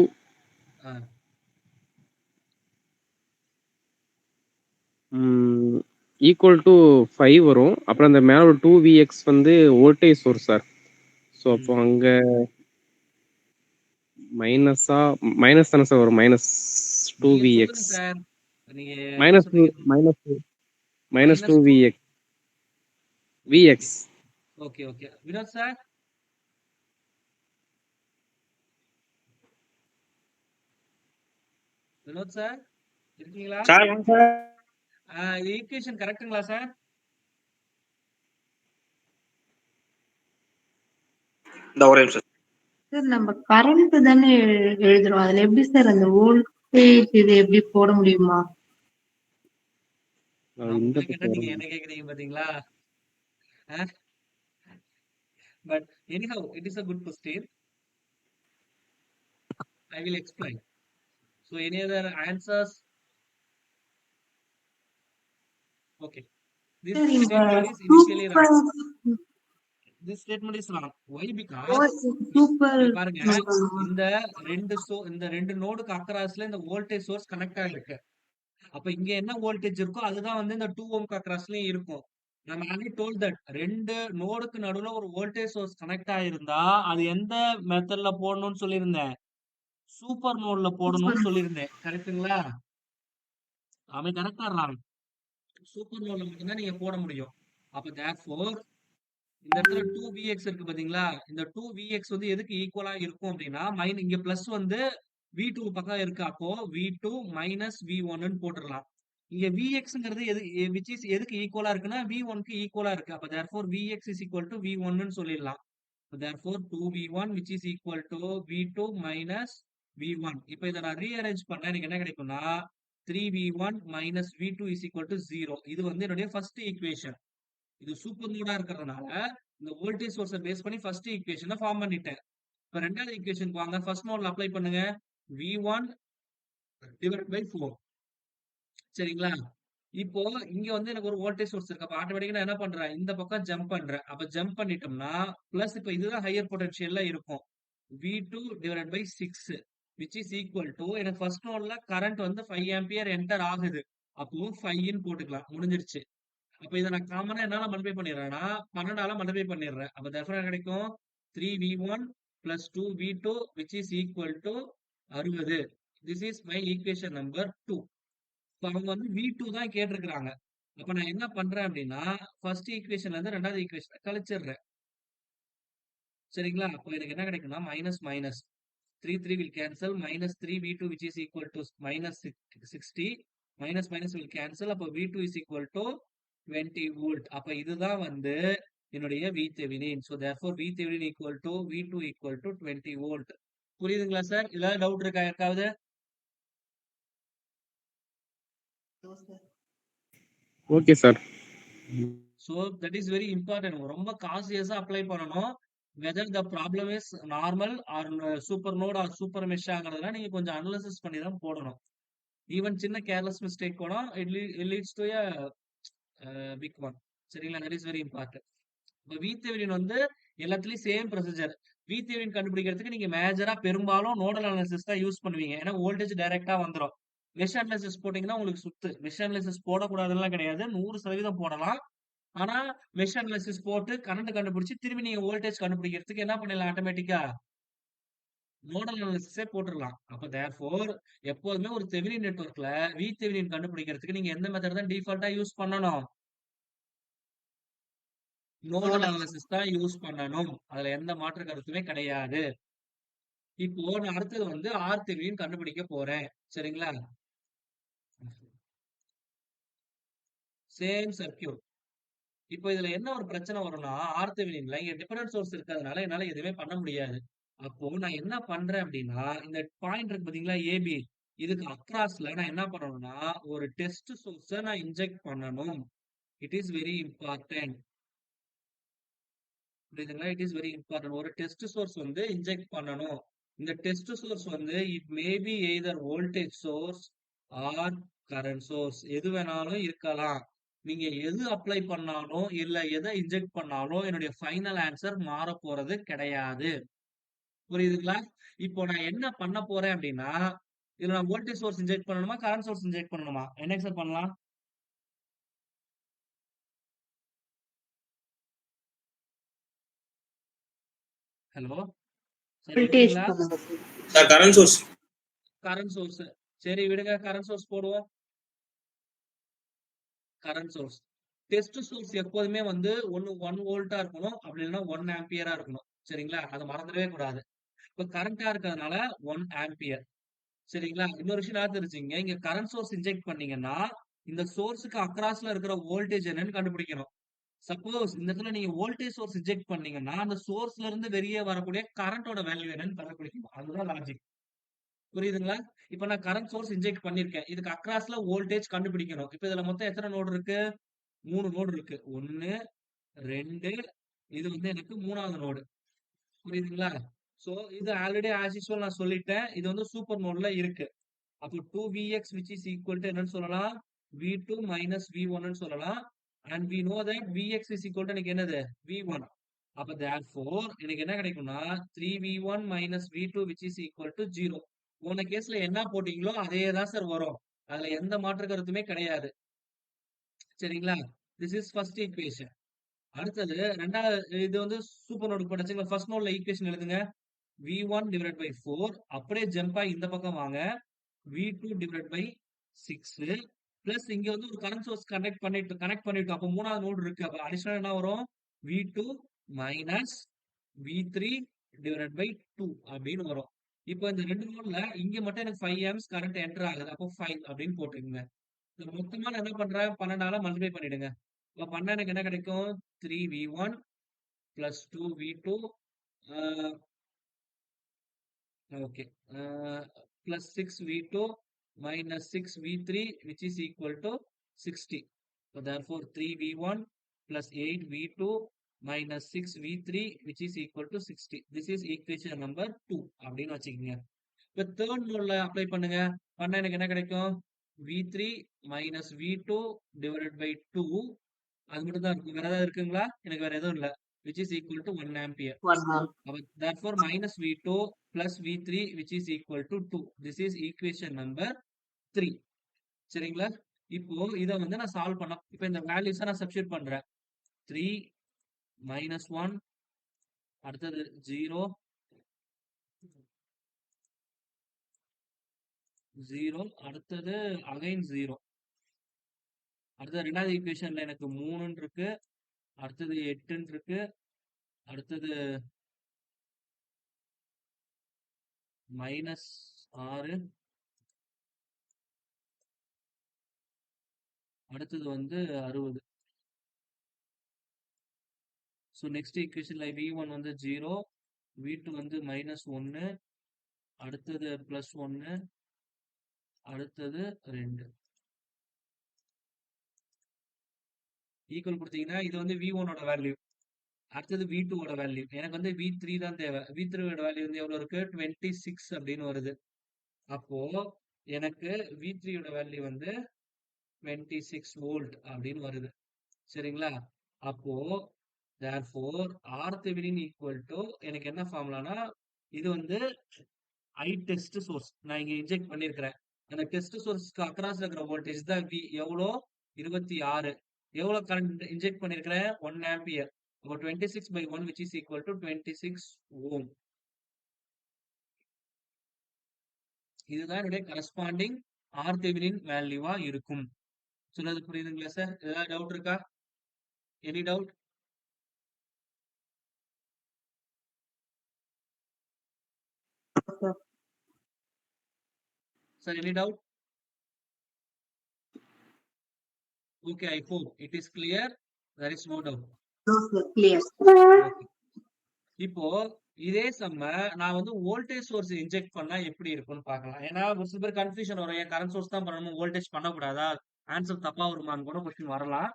equal to 5 வரும். அப்புறம் அந்த மேல ஒரு 2Vx வந்து வோல்டேஜ் சோர்ஸ் சார். ஸோ அப்போ அங்க மைனஸ் தானே சார் வரும்? நீங்க -2Vx சொல்லுங்க சார். நீங்க என்ன மைனஸ் சொல்றீங்க? Minus -2 2Vx Vx. Okay okay. Vinod sir? Vinod sir இருக்கீங்களா? ஈக்குவேஷன் கரெக்ட்டுங்களா சார்? சார் நம்ம கரண்ட் தானே எழுதுறோம். அதுல எப்படி சார் அந்த வோல்டேஜ் இது எப்படி போட முடியுமா? இந்த உங்களை கேட்டா பக்கம் நீங்க வரும். என்ன கேக்குறீங்க பாத்தீங்களா? But anyhow it is a good question. I will explain. So any other answers? Okay. This sir இங்க statement is initially wrong. Super This statement is wrong. Why? Because super இங்க பாருங்க, இந்த ரெண்டு நோடுக்கு அக்ராஸ்ல இந்த வோல்டேஜ் சோர்ஸ் கனெக்ட் ஆகிருக்கு. அப்ப இங்க என்ன வோல்டேஜ் இருக்கோ அதுதான் வந்து இந்த 2 ஓம் அக்ராஸ்லயும் இருக்கும். நம்ம ஆல்ரெடி டோல்ட் தட் 2 நோடுக்கு நடுவுல ஒரு வோல்டேஜ் சோர்ஸ் கனெக்ட் ஆயிருந்தா அது எந்த மெத்தட்ல போடணும்னு சொல்லியிருந்தேன்? சூப்பர் நோட்ல போடணும்னு சொல்லியிருந்தேன். கரெக்ட்டுங்களா? அவன் கரெக்டா ராங்? சூப்பர் நோட்ல மட்டும்தான் நீங்க போட முடியும். அப்ப therefore இந்த இடத்துல 2Vx இருக்கு பாத்தீங்களா? இந்த 2Vx வந்து எதுக்கு ஈக்குவலா இருக்கும் அப்படின்னா, இங்க பிளஸ் வந்து V2 பக்கம் இருக்கு. அப்போ V2 மைனஸ் V1 போட்டுடலாம். இங்க Vxங்கிறது which is எதுக்கு ஈக்குவலா இருக்குன்னா V1க்கு ஈக்குவலா இருக்கு. அப்ப therefore Vx is equal to V1 சொல்லிடலாம். therefore 2V1 which is equal to V2 minus V1. இப்ப இதை நான் ரீஅரேஞ்ச் பண்ணா எனக்கு என்ன கிடைக்கும்னா 3V1 minus V2 is equal to 0. இது வந்து என்னுடைய ஃபர்ஸ்ட் ஈக்குவேஷன். இது சூப்பர் நோடா இருக்கிறதுனால இந்த வோல்டேஜ் சோர்ஸை பேஸ் பண்ணி ஃபர்ஸ்ட் ஈக்குவேஷனை ஃபார்ம் பண்ணிட்டேன். இப்ப ரெண்டாவது ஈக்குவேஷனுக்கு வாங்க. ஃபர்ஸ்ட் நோட்ல அப்ளை பண்ணுங்க. V1 divided by 4. சரிங்களா? இப்போ இங்க வந்து எனக்கு ஒரு வோல்டேஜ் சோர்ஸ் இருக்கு. அப்ப ஆட்டோமேட்டிக்கா நான் என்ன பண்றேன்? இந்த பக்கம் ஜம்ப் பண்றேன். அப்ப ஜம்ப் பண்ணிட்டோம்னா பிளஸ் இப்ப இதுதான் ஹையர் பொட்டன்ஷியல்ல இருக்கும். V2 divided by 6 which is equal to எனக்கு ஃபர்ஸ்ட் நோட்ல கரண்ட் வந்து 5 ஆம்பியர் என்டர் ஆகுது. அப்போ 5 ன்னு போட்டுக்கலாம். முடிஞ்சிருச்சு. அப்ப இதை நான் காமனா என்னால மல்டிப்ளை பண்ணிடுறேன்னா 12ஆல மல்டிப்ளை பண்ணிடுறேன். அப்ப therefore என்ன கிடைக்கும்? 3V1 plus 2V2 which is equal to 60. This is my equation number 2. இப்ப அவங்க வந்து V2 தான் கேட்டிருக்கிறாங்க. அப்ப நான் என்ன பண்றேன் அப்படின்னா ஃபர்ஸ்ட் ஈக்குவேஷன்ல இருந்து ரெண்டாவது ஈக்குவேஷன் கழிச்சிடுறேன். சரிங்களா? அப்போ எனக்கு என்ன கிடைக்கும்னா minus minus 3 will cancel minus 3 V2 which is equal to minus 60 minus minus will cancel அப்போ V2 is equal to 20 volt. அப்ப இதுதான் வந்து என்னுடைய VThevenin. So therefore VThevenin equal to V2 equal to 20 volt. புரியுதுங்களா சார்? ஏதாவது doubt இருக்கா யாருக்காவது? Okay sir. So that is very important. ரொம்ப கான்சியஸா அப்ளை பண்ணணும். whether the problem is normal or super node or super mesh ஆங்கிறதெல்லாம் நீங்க கொஞ்சம் analysis பண்ணி தான் போடணும். ஈவன் சின்ன கேர்லெஸ் மிஸ்டேக் கூட it leads to a big one. சரிங்களா? That is very important. இப்போ VThevenin வந்து எல்லாத்துலயும் சேம் ப்ரொசீஜர். VThevenin கண்டுபிடிக்கிறதுக்கு நீங்க மேஜரா பெரும்பாலும் நோடல் அனாலிசிஸ் தான் யூஸ் பண்ணுவீங்க. ஏன்னா வோல்டேஜ் டைரக்டா வந்துரும். மெஷ் அனாலிசிஸ் போட்டீங்கன்னா உங்களுக்கு சுத்து. மெஷ் அனாலிசிஸ் போடக்கூடாதுலாம் கிடையாது. 100% போடலாம். ஆனா மெஷ் அனாலிசிஸ் போட்டு கரண்ட் கண்டுபிடிச்சு திரும்பி நீங்க வோல்டேஜ் கண்டுபிடிக்கிறதுக்கு என்ன பண்ணிடலாம் ஆட்டோமேட்டிக்கா நோடல் அனாலிசிஸே போட்டுடலாம். அப்ப தேர்ஃபோர் எப்போதுமே ஒரு தெவினின் நெட்வொர்க்ல VThevenin கண்டுபிடிக்கிறதுக்கு நீங்க எந்த மெத்தட் தான் டிஃபால்ட்டா யூஸ் பண்ணணும்? நோடல் அனாலிசிஸ் தான் யூஸ் பண்ணணும். அதுல எந்த மாற்று கருத்துமே கிடையாது. இப்போ நான் அடுத்தது வந்து RThevenin கண்டுபிடிக்க போறேன். சரிங்களா? Same circuit. இப்போ இதுல என்ன ஒரு பிரச்சனை வரும்னா RTheveninல இங்க டிபெண்டன்ட் சோர்ஸ் இருக்கிறதுனால என்னால எதுவுமே பண்ண முடியாது. அப்போ நான் என்ன பண்றேன் அப்படின்னா இந்த பாயிண்ட் இருக்கு பாத்தீங்களா AB இதுக்கு அக்ராஸ்ல நான் என்ன பண்ணணும்னா ஒரு டெஸ்ட் சோர்ஸ நான் இன்ஜெக்ட் பண்ணணும். It is very important. புரியுதுங்களா? It is very important. ஒரு டெஸ்ட் சோர்ஸ் வந்து இன்ஜெக்ட் பண்ணணும். இந்த டெஸ்ட் சோர்ஸ் வந்து it may be either voltage source or current source எது வேணாலும் இருக்கலாம். நீங்க எது அப்ளை பண்ணாலும் இல்ல எதை இன்ஜெக்ட் பண்ணாலும் என்னுடைய ஃபைனல் ஆன்சர் மாற போறது கிடையாது. புரியுதுங்களா? இப்போ நான் என்ன பண்ண போறேன் அப்படின்னா இதுல நான் வோல்டேஜ் சோர்ஸ் இன்ஜெக்ட் பண்ணணுமா கரண்ட் சோர்ஸ் இன்ஜெக்ட் பண்ணணுமா? என்ன சார் பண்ணலாம்? ஹலோ சார் வோல்டேஜ் இருக்கீங்களா? பண்ணுங்க sir current source. Current source. சரி விடுங்க கரண்ட் சோர்ஸ் போடுவோம். Current source. டெஸ்ட் சோர்ஸ் எப்போதுமே வந்து ஒன்னு 1 வோல்ட்டா இருக்கணும். அப்படி இல்லைன்னா 1 ஆம்பியரா இருக்கணும். சரிங்களா? அதை மறந்துடவே கூடாது. இப்ப கரண்டா இருக்கிறதுனால 1 ஆம்பியர். சரிங்களா? இன்னொரு விஷயம் என்ன தெரிஞ்சுங்க இங்க கரண்ட் சோர்ஸ் இன்ஜெக்ட் பண்ணீங்கன்னா இந்த சோர்ஸுக்கு அக்ராஸ்ல இருக்கிற வோல்டேஜ் என்னன்னு கண்டுபிடிக்கணும். சப்போஸ் இந்த இடத்துல நீங்க வோல்டேஜ் சோர்ஸ் இன்ஜெக்ட் பண்ணீங்கன்னா அந்த சோர்ஸ்ல இருந்து வெளியே வரக்கூடிய கரண்டோட வேல்யூ என்னன்னு கண்டுபிடிக்கணும். அதுதான் லாஜிக். புரியுதுங்களா? இப்ப நான் கரண்ட் சோர்ஸ் இன்ஜெக்ட் பண்ணிருக்கேன். இதுக்கு அக்ராஸ்ல வோல்டேஜ் கண்டுபிடிக்கணும். இப்ப இதுல மொத்தம் எத்தனை நோடு இருக்கு? 3 நோடு இருக்கு. 1 2 இது வந்து எனக்கு 3வது நோடு. புரியுதுங்களா? சோ இது ஆல்ரெடி ஆஸ் யூசுவல் நான் சொல்லிட்டேன். இது வந்து சூப்பர் நோட்ல இருக்கு. அப்போ 2Vx which is equal to என்னன்னு சொல்லலாம்? V2 minus V1 ன்னு சொல்லலாம். And we know that Vx is equal to எனக்கு என்னது? V1. அப்ப therefore எனக்கு என்ன கிடைக்கும்னா 3V1 minus V2 which is equal to 0. போன கேஸ்ல என்ன போட்டீங்களோ அதே தான் சார் வரும். அதுல எந்த மாற்று கருத்துமே கிடையாது. சரிங்களா? This is first equation. அடுத்தது ரெண்டாவது இது வந்து சூப்பர் நோடு போட்டாச்சுங்களா? ஃபர்ஸ்ட் நோட்ல ஈக்குவேஷன் எழுதுங்க. V1 divided by 4 அப்படியே ஜம்ப் ஆகி இந்த பக்கம் வாங்க. V2 divided by 6 பிளஸ் இங்க வந்து ஒரு கரண்ட் சோர்ஸ் கனெக்ட் பண்ணிட்டோம். அப்போ 3வது நோடு இருக்கு. அப்ப அடிஷனல் என்ன வரும்? V2 minus V3 divided by 2 அப்படின்னு வரும். இப்போ இந்த ரெண்டு நோட்ல இங்க மட்டும் எனக்கு 5 amps கரண்ட் என்டர் ஆகுது. அப்போ 5 அப்படின்னு போட்டுக்கோங்க. இந்த மொத்தமா நான் என்ன பண்றேன்? 12ஆல மல்டிப்ளை பண்ணிடுங்க. இப்ப பண்ணா எனக்கு என்ன கிடைக்கும்? 3V1 plus 2V2 okay plus 6V2 minus 6V3 which is equal to 60. So therefore 3V1 plus 8V2 minus 6V3 which is equal to 60. This is equation number 2 அப்படின்னு வச்சுக்கோங்க. இப்ப தேர்ட் நோட்ல அப்ளை பண்ணுங்க. பண்ணா எனக்கு என்ன கிடைக்கும்? V3 minus V2 divided by 2 அது மட்டும் தான் இருக்கும். வேற ஏதாவது இருக்குங்களா? எனக்கு வேற எதுவும் இல்ல. which is equal to 1 ampere. Therefore minus V2 plus V3 which is equal to 2. This is equation number 3. சரிங்களா? இப்போ இத வந்து நான் சால்வ் பண்ண இப்போ இந்த வேல்யூஸ நான் சப்ஸ்டிட்யூட் பண்றேன். 3 minus 1 அடுத்தது 0 0 அடுத்தது again 0 அடுத்தது ரெண்டாவது ஈக்குவேஷன்ல எனக்கு 3 இருக்கு, அடுத்தது 8 இருக்கு, அடுத்தது -6, அடுத்தது வந்து 60. ஸோ நெக்ஸ்ட் ஈக்குவேஷன்ல v1 வந்து 0, v2 வந்து -1, அடுத்தது +1, அடுத்தது 2. ஈக்குவல் கொடுத்தீங்கன்னா இது வந்து v1 ஓட வேல்யூ, அடுத்தது v2 ஓட வேல்யூ. எனக்கு வந்து v3 தான் தேவை. v3 ஓட வேல்யூ வந்து எவ்வளவு இருக்கு? 26 அப்படின்னு வருது. அப்போ எனக்கு v3 ஓட வேல்யூ வந்து 26 வோல்ட் அப்படின்னு வருது. சரிங்களா? அப்போ therefore RThevenin equal to எனக்கு என்ன ஃபார்முலானா, இது வந்து I டெஸ்ட் சோர்ஸ் நான் இங்க இன்ஜெக்ட் பண்ணிருக்கிறேன். அந்த டெஸ்ட் சோர்ஸ்க்கு அக்ராஸ் இருக்கிற வோல்டேஜ் தான் V. எவ்வளோ? 26. எவ்வளோ கரண்ட் இன்ஜெக்ட் பண்ணிருக்கிறேன்? 1 ஆம்பியர். அப்போ 26/1 which is equal to 26 ஓம். இதுதான் என்னுடைய கரஸ்பாண்டிங் RThevenin வேல்யூவா இருக்கும். சொன்னது புரியுதுங்களா சார்? ஏதாவது டவுட் இருக்கா? Any doubt? Sir, any doubt? Okay, I hope it is clear. There is no doubt. No, sir. Clear. Okay. இப்போ இதே செம்ம நான் வந்து வோல்டேஜ் சோர்ஸ் இன்ஜெக்ட் பண்ணா எப்படி இருக்கும்னு பார்க்கலாம். ஏன்னா ஒரு சில பேர் கன்ஃபியூஷன் வரும். ஏன் கரண்ட் சோர்ஸ் தான் பண்ணணும், வோல்டேஜ் பண்ணக்கூடாதா? ஆன்சர் தப்பா வருமான்னு கூட கொஸ்டின் வரலாம்.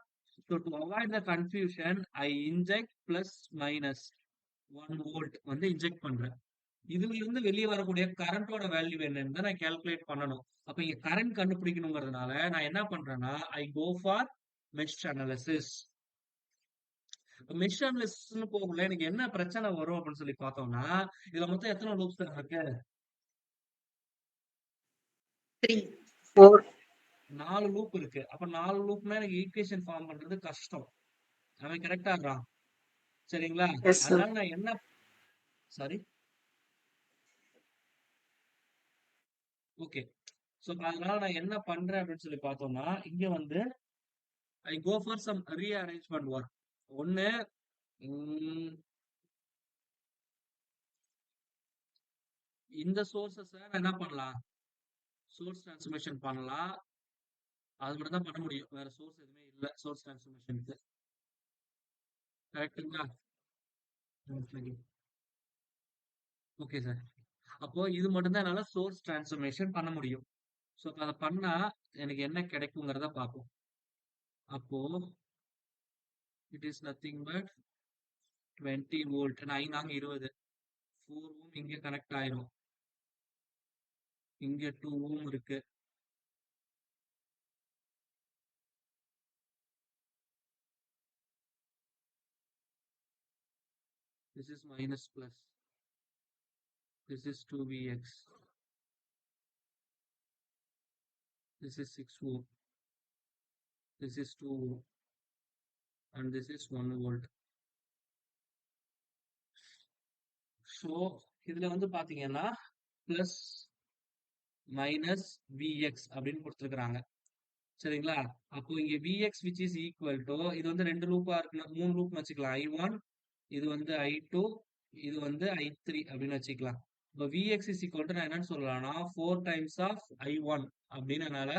So to avoid the confusion I inject plus minus 1 volt வந்து இன்ஜெக்ட் பண்றேன். இதுல இருந்து வெளியே வரக்கூடிய கரண்டோட வேல்யூ என்னன்னு தான் நான் கால்குலேட் பண்ணணும். அப்ப இங்க கரண்ட் கண்டுபிடிக்கணுங்கிறதுனால நான் என்ன பண்றேன்னா I go for mesh analysis. Mesh அனாலிசிஸ்னு போகல எனக்கு என்ன பிரச்சனை வரும் அப்படின்னு சொல்லி பார்த்தோம்னா, இதுல மொத்தம் எத்தனை லூப்ஸ் இருக்கு? 3, 4. 4 லூப் இருக்கு. அப்ப 4 லூப்னா எனக்கு ஈக்குவேஷன் ஃபார்ம் பண்றது கஷ்டம். அவன் கரெக்டா இருக்கான். சரிங்களா? Yes, sir. அதனால நான் என்ன சாரி ஓகே. ஸோ அதனால நான் என்ன பண்றேன் அப்படின்னு சொல்லி பார்த்தோம்னா, இங்க வந்து I go for some rearrangement work. ஒன்னு இந்த சோர்சஸ் நான் என்ன பண்ணலாம்? சோர்ஸ் டிரான்ஸ்ஃபர்மேஷன் பண்ணலாம். அது மட்டும் தான் பண்ண முடியும். வேற சோர்ஸ் எதுவுமே இல்ல சோர்ஸ் டிரான்ஸ்ஃபர்மேஷனுக்கு. கரெக்ட்டுங்களா? Okay sir. அப்போ இது மட்டும் தான் என்னால சோர்ஸ் டிரான்ஸ்ஃபர்மேஷன் பண்ண முடியும். ஸோ அதை பண்ணா எனக்கு என்ன கிடைக்குங்கிறத பார்ப்போம். அப்போ it is nothing but 20 volt. நான் 20. 4 ஓம் இங்க கனெக்ட் ஆயிரும். இங்க 2 ஓம் இருக்கு. This is minus plus. This is 2Vx. This is 6 ohm. This is 2 ohm. And this is 1 volt. So, இதுல வந்து பாத்தீங்கன்னா plus minus Vx அப்படின்னு கொடுத்துருக்காங்க. சரிங்களா? அப்போ இங்க Vx which is equal to இது வந்து 2 லூப்பா இருக்கு, 3 லூப் வச்சுக்கலாம். I1, இது வந்து I2, இது வந்து I3 அப்படின்னு வச்சுக்கலாம். இப்போ Vx is equal to நான் என்னன்னு சொல்லலாம்னா 4 times of I1 அப்படின்னு என்னால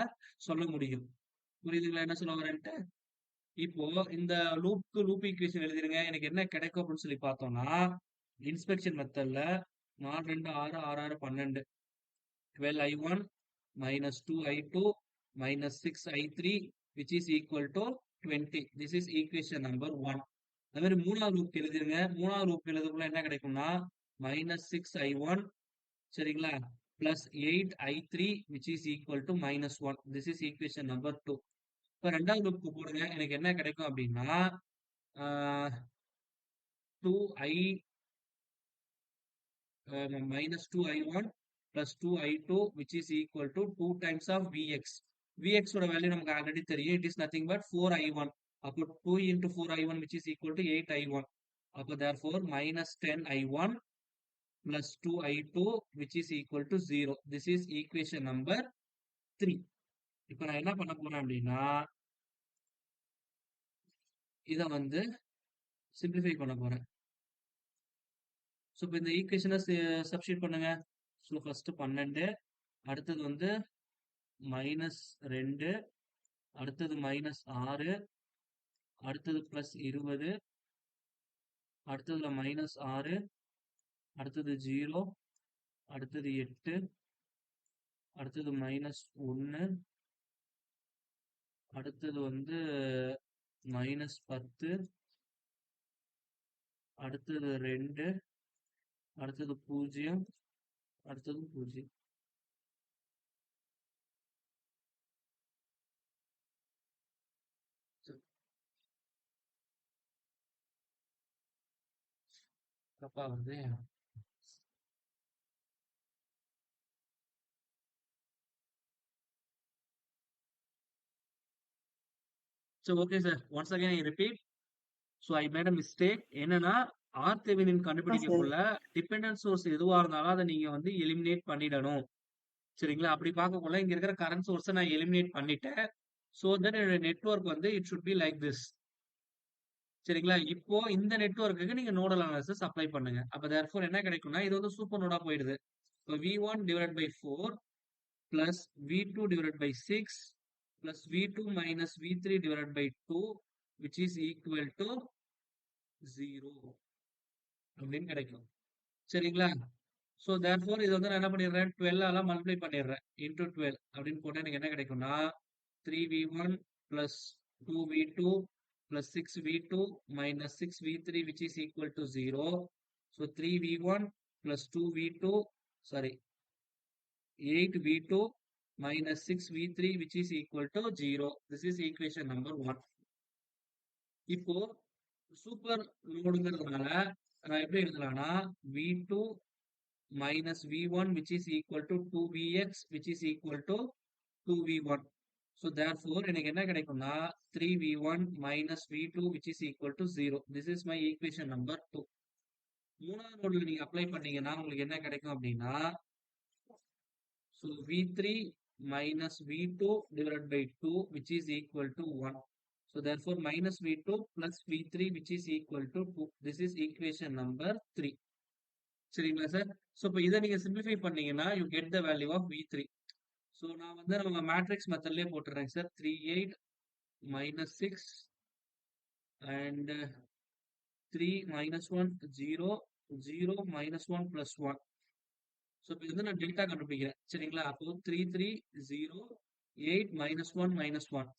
சொல்ல முடியும். புரியுதுங்களா என்ன சொல்ல வரேன்ட்டு? இப்போ இந்த லூப் ஈக்குவேஷன் எழுதிருங்க. எனக்கு என்ன கிடைக்கும் அப்படின்னு சொல்லி பார்த்தோம்னா, இன்ஸ்பெக்ஷன் மெத்தட்ல 4 2 6 6 6 12 12I1 minus 2I2 minus 6I3 which is equal to 20. This is equation number 1. அதே மாதிரி மூணாவது லூப் எழுதிருங்க. மூணாவது லூப் எழுதுக்குள்ள என்ன கிடைக்கும்னா minus 6I1 சரிங்களா plus 8I3 which is equal to minus 1. This is equation number 2. இப்போ ரெண்டாவது லூப்க்கு போடுங்க. எனக்கு என்ன கிடைக்கும் அப்படின்னா 2I minus 2I1 plus 2I2 which is equal to 2 times of Vx. Vx ஓட வேல்யூ நமக்கு ஆல்ரெடி தெரியும். It is nothing but 4I1. அப்போ 2 into 4I1 which is equal to 8I1. அப்போ therefore minus 10I1 plus 2I2 which is equal to 0. This is equation number 3. இப்போ நான் என்ன பண்ண போறேன் அப்படின்னா 2I minus 2I1 plus 2I2 which is equal to 0. This is equation number 4. இப்போ நான் என்ன பண்ண போறேன் அப்படின்னா இதை வந்து சிம்பிளிஃபை பண்ண போறேன். ஸோ இப்போ இந்த ஈக்குவேஷனை சப்ஸ்டியூட் பண்ணுங்க. ஸோ ஃபர்ஸ்ட் 12, அடுத்தது வந்து -2, அடுத்தது -6, அடுத்தது +20, அடுத்ததுல -6, அடுத்தது 0, அடுத்தது 8, அடுத்தது -1, அடுத்தது வந்து -10, அடுத்தது 2, அடுத்தது 0, அடுத்தது 0. தப்பா வந்து so okay sir, once again I repeat. So I made a mistake. என்னன்னா ஆர்தெவெனின் கண்டுபிடிக்கக்குள்ள டிபெண்டன்ட் சோர்ஸ் எதுவா இருந்தாலும் அதை நீங்க வந்து எலிமினேட் பண்ணிடணும். சரிங்களா? அப்படி பார்க்கக்குள்ள இங்க இருக்கிற கரண்ட் சோர்ஸை நான் எலிமினேட் பண்ணிட்டேன். ஸோ தட் என்னோட நெட்வொர்க் வந்து it should be like this. சரிங்களா? இப்போ இந்த நெட்வொர்க்குக்கு நீங்க நோடல் அனாலிசிஸ் அப்ளை பண்ணுங்க. அப்ப தேர்ஃபோர் என்ன கிடைக்கும்னா இது வந்து சூப்பர் நோடா போயிடுது. இப்போ V1 divided by 4 plus V2 divided by 6 plus V2 minus V3 divided by 2 which is equal to 0 அப்படின்னு கிடைக்கும். சரிங்களா? ஸோ தேர்ஃபோர் இது வந்து நான் என்ன பண்ணிடுறேன், 12 மல்டிப்ளை பண்ணிடுறேன். இன்டூ 12 அப்படின்னு போட்டா எனக்கு என்ன கிடைக்கும்னா 3V1 plus 2V2 plus 6V2 minus 6V3 which is equal to 0. So 3V1 plus 2V2, sorry, 8V2 minus 6V3 which is equal to 0. This is equation number 1. இப்போ சூப்பர் நோடுங்கிறதுனால நான் எப்படி எழுதலாம்னா V2 minus V1 which is equal to 2Vx which is equal to 2V1. So therefore எனக்கு என்ன கிடைக்கும்னா 3V1 minus V2 which is equal to 0. This is my equation number 2. மூணாவது நோட்ல நீங்க apply பண்ணீங்கன்னா உங்களுக்கு என்ன கிடைக்கும் அப்படின்னா so V3 minus V2 divided by 2 which is equal to 1. So therefore minus V2 plus V3 which is equal to 2. This is equation number 3. சரிங்களா sir? So இப்போ இதை நீங்க சிம்பிளிஃபை பண்ணீங்கன்னா you get the value of V3. So நான் வந்து நம்ம matrix மெத்தட்லேயே போட்டுறேன் sir. 3 8 minus 6 and 3 minus 1 0 0 minus 1 plus 1. So இப்போ இது வந்து நான் டெல்டா கண்டுபிடிக்கிறேன். சரிங்களா? அப்போ 3 3 0 8 minus 1 minus 1.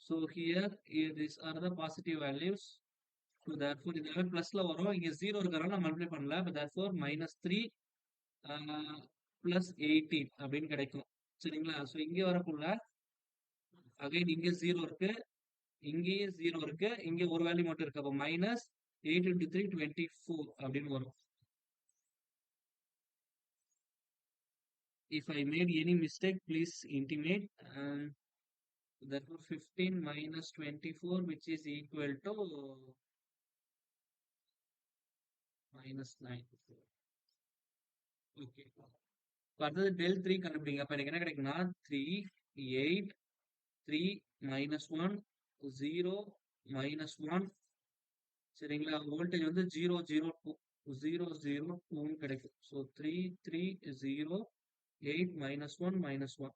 So here these are the positive values. So therefore இது எல்லாமே பிளஸ்ல வரும். இங்க 0 இருக்கிறனால நான் மல்டிப்ளை பண்ணல. But therefore minus 3 plus 18 அப்படின்னு கிடைக்கும். சரிங்களா? ஸோ இங்கே வரக்குள்ள அகைன் இங்க 0 இருக்கு, இங்கேயும் 0 இருக்கு, இங்க ஒரு வேல்யூ மட்டும் இருக்கு. அப்போ minus 8 into 3 24 அப்படின்னு வரும். If I made any mistake, please intimate. Therefore 15 minus 24 which is equal to minus 9. Okay. அடுத்தது del 3 கண்டுபிடிங்க. அப்ப எனக்கு என்ன கிடைக்கும்னா 3 8 3 minus 1 0 minus 1. சரிங்களா? வோல்டேஜ் வந்து 0 0 2 0 0 2 கிடைக்கும். So 3 3 0 8 minus 1 minus 1.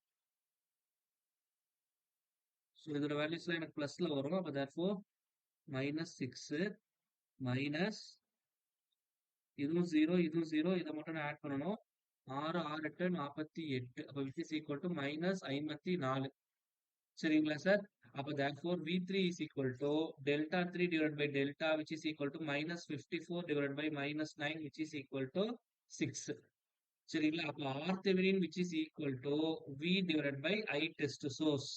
ஸோ இதோட வேல்யூஸ்லாம் எனக்கு பிளஸ்ல வரும். அப்போ therefore மைனஸ் 6 மைனஸ் இதுவும் 0 இதுவும் 0, இதை மட்டும் நான் ஆட் பண்ணணும். 6 6 8 48. அப்போ which is equal to minus 54. சரிங்களா சார்? அப்போ therefore V3 is equal to delta 3 divided by delta which is equal to minus 54 divided by minus 9 which is equal to 6. சரிங்களா? அப்போ RThevenin which is equal to V divided by I test source.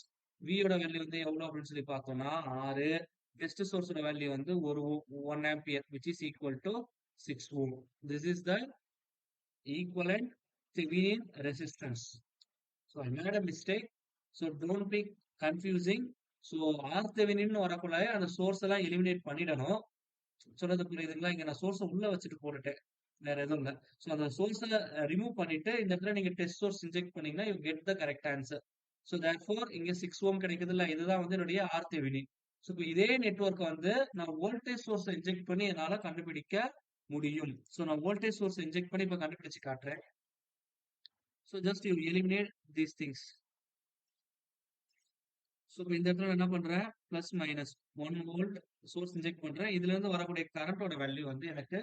V யோட value வந்து எவ்வளவு அப்படின்னு சொல்லி பார்த்தோம்னா 6. Test சோர்ஸோட value வந்து 1 ampere which is equal to 6 ohm. This is the equivalent Thevenin resistance. So I made a mistake. So don't be confusing. So RThevenin வரக்குள்ள அந்த source எல்லாம் எலிமினேட் பண்ணிடணும். சொல்றது புரியுதுங்களா? இங்க நான் சோர்ஸை உள்ள வச்சுட்டு போட்டுட்டேன், வேற எதுவும் இல்லை. ஸோ அந்த சோர்ஸை ரிமூவ் பண்ணிட்டு இந்த இடத்துல நீங்க டெஸ்ட் சோர்ஸ் இன்ஜெக்ட் பண்ணீங்கன்னா you get the correct answer. So therefore இங்க 6 ஓம் கிடைக்குது இல்ல, இதுதான் வந்து என்னுடைய RThevenin. ஸோ இப்போ இதே நெட்வொர்க் வந்து நான் வோல்டேஜ் சோர்ஸ் இன்ஜெக்ட் பண்ணி என்னால கண்டுபிடிக்க முடியும். ஸோ நான் வோல்டேஜ் சோர்ஸ் இன்ஜெக்ட் பண்ணி இப்போ கண்டுபிடிச்சு காட்டுறேன். So just you eliminate these things. So இப்போ இந்த இடத்துல நான் என்ன பண்றேன், plus minus 1 volt source inject பண்றேன். இதுல இருந்து வரக்கூடிய கரண்டோட வேல்யூ வந்து எனக்கு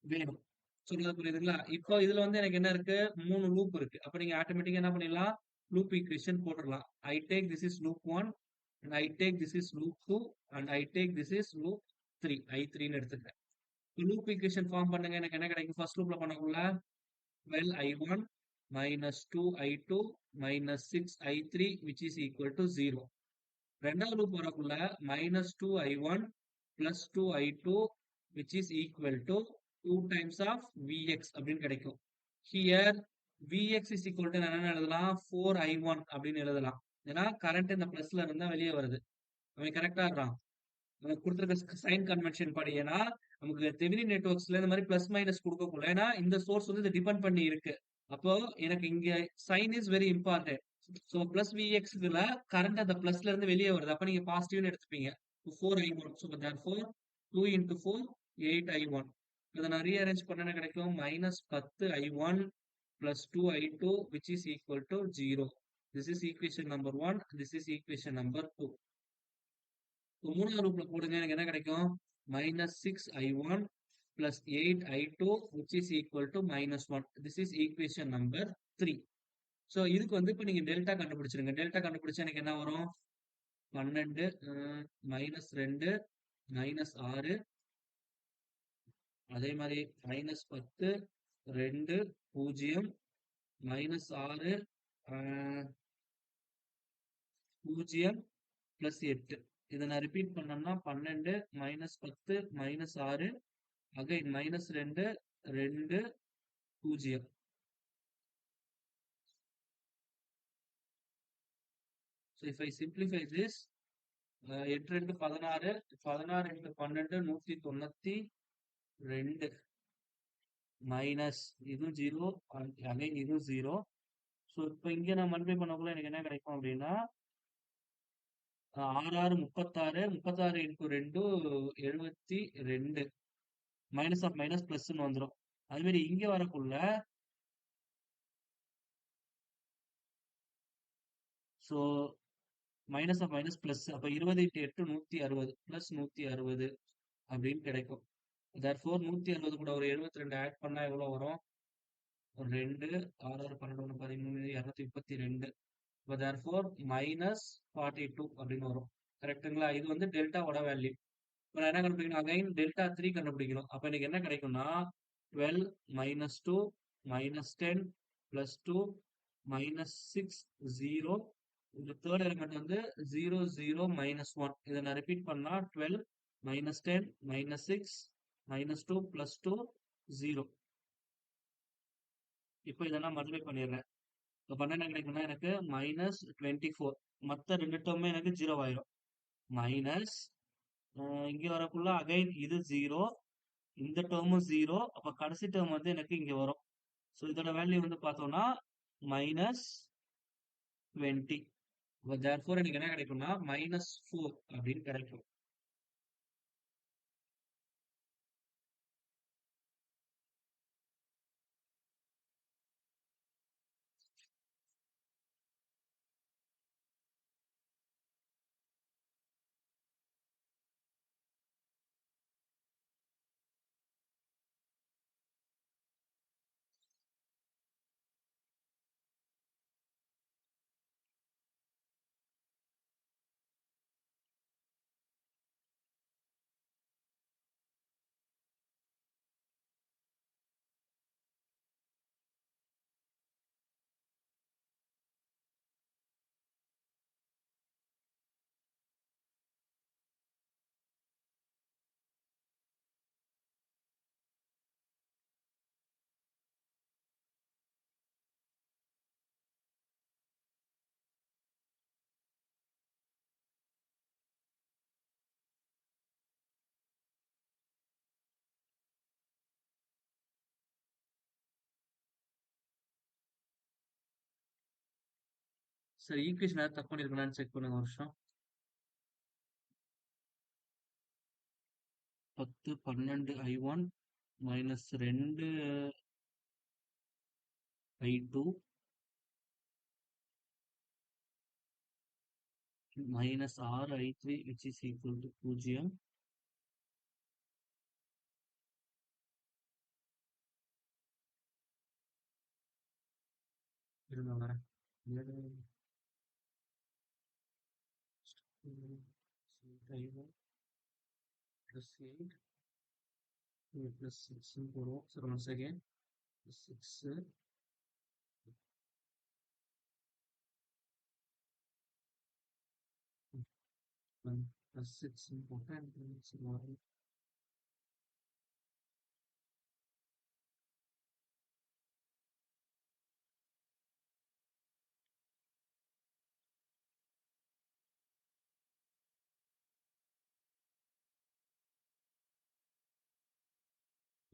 வேணும். சொல்றது புரியுதுங்களா? இப்போ இதுல வந்து எனக்கு என்ன இருக்கு, 3 லூப் இருக்கு. அப்ப நீங்க ஆட்டோமேட்டிக்கா என்ன பண்ணிடலாம், லூப் ஈக்குவேஷன் போட்டுடலாம். I take this is loop 1 and I take this is loop 2 and I take this is loop 3. I3 ன்னு எடுத்துக்கிறேன். லூப் ஈக்குவேஷன் ஃபார்ம் பண்ணுங்க. எனக்கு என்ன கிடைக்கும், first லூப்ல பண்ணக்குள்ள 12i1 minus 2i2 minus 6i3 which is equal to 0. ரெண்டாவது loop வரக்குள்ள -2i1 plus 2i2 which is equal to 2 times of Vx அப்படின்னு கிடைக்கும். Here Vx is equal to என்ன எழுதலாம், 4i1 அப்படின்னு எழுதலாம். ஏன்னா கரண்ட் இந்த பிளஸ்ல இருந்தா வெளியே வருது. அவன் கரெக்டா இருக்கான். நமக்கு கொடுத்துருக்க சைன் கன்வென்ஷன் படி. ஏன்னா நமக்கு தெவினின் நெட்வொர்க்ஸ்ல இந்த மாதிரி பிளஸ் மைனஸ் கொடுக்கக்கூடாது. ஏன்னா இந்த சோர்ஸ் வந்து இது டிபெண்ட் பண்ணி இருக்கு. அப்போ எனக்கு இங்க sign is very important. So plus விஎக்ஸ்ல கரண்ட் அந்த பிளஸ்ல இருந்து வெளியே வருது. அப்ப நீங்க பாசிட்டிவ்னு எடுத்துப்பீங்க. 4i1. So therefore 2 into 4 8i1. இதை நான் ரீஅரேஞ்ச் பண்ண கிடைக்கும் -10i1 plus 2i2 which is equal to 0. This is equation number 1. This is equation number 2. மூணாவது லூப்ல போடுங்க. எனக்கு என்ன கிடைக்கும், -6i1 plus 8i2 which is equal to -1. This is equation number 3. So இதுக்கு வந்து இப்போ நீங்க டெல்டா கண்டுபிடிச்சிருங்க. டெல்டா கண்டுபிடிச்சா எனக்கு என்ன வரும், 12 -2 -6 அதே மாதிரி -10 2 0 -6 0 plus 8. இதை நான் ரிப்பீட் பண்ணோம்னா 12 -10 -6 again -2 2 0. So if I simplify this, 8 2 16 16 into 12 192 minus இது 0 அகைன் இது 0. ஸோ இப்போ இங்கே நான் மல்டிப்ளை பண்ணக்குள்ள எனக்கு என்ன கிடைக்கும் அப்படின்னா 6 6 36 36 into 2 72 மைனஸ் ஆஃப் மைனஸ் பிளஸ்ன்னு வந்துடும். அது மாதிரி இங்கே வரக்குள்ள so minus of minus plus, அப்போ 20 into 8 160 பிளஸ் 160 அப்படின்னு கிடைக்கும். therefore 160 கூட ஒரு 72 ஆட் பண்ணா எவ்வளவு வரும், ஒரு 2 6 6 12 13 232. இப்போ therefore -42 அப்படின்னு வரும். கரெக்டுங்களா? இது வந்து டெல்டாவோட வேல்யூ. இப்போ நான் என்ன கண்டுபிடிக்கணும், அகைன் டெல்டா 3 கண்டுபிடிக்கணும். அப்போ எனக்கு என்ன கிடைக்கும்னா 12 -2 -10 +2 -6 0. இந்த தேர்ட் எலிமெண்ட் வந்து 0 0 -1. இதை நான் ரிப்பீட் பண்ணா 12 -10 -6 -2 +2 0. இப்போ இதெல்லாம் மல்டிப்ளை பண்ணிடுறேன். இப்போ பண்ண என்ன கிடைக்கும்னா எனக்கு -24. மற்ற ரெண்டு டேர்மே எனக்கு 0 ஆயிரும். மைனஸ் இங்கே வரக்குள்ள அகைன் இது 0, இந்த டேர்மும் 0. அப்போ கடைசி டேர்ம் வந்து எனக்கு இங்கே வரும். ஸோ இதோட வேல்யூ வந்து பார்த்தோம்னா -20. இப்போ தேர்ஃபோர் எனக்கு என்ன கிடைக்கும்னா -4 அப்படின்னு கிடைக்கும். சரி, ஈக்குவேஷன் ஏதாவது தப்பு பண்ணிருக்கேனான்னு செக் பண்ணுங்க ஒரு நிமிஷம். 10, 12 I1 minus 2 I2 minus 6 I3 which is equal to 0. இருங்க வரேன். 7 I1 plus 8 plus 6 ன்னு போடுவோம். சரி, once again 6 plus 6 ன்னு போட்டா எனக்கு answer வரும்.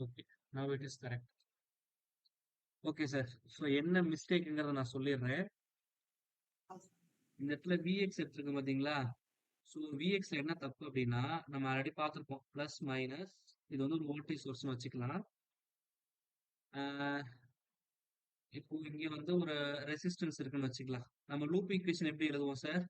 Okay, now it is correct. Okay sir. So என்ன மிஸ்டேக்குங்கிறத நான் சொல்லிடுறேன். இந்த இடத்துல விஎக்ஸ் எடுத்துருக்கோம் பார்த்தீங்களா? ஸோ விஎக்ஸ்ல என்ன தப்பு அப்படின்னா, நம்ம ஆல்ரெடி பார்த்துருப்போம். ப்ளஸ் மைனஸ் இது வந்து ஒரு வோல்டேஜ் சோர்ஸ்னு வச்சுக்கலாம். இப்போ இங்க வந்து ஒரு ரெசிஸ்டன்ஸ் இருக்குன்னு வச்சுக்கலாம். நம்ம லூப் ஈக்குவேஷன் எப்படி எழுதுவோம் சார்?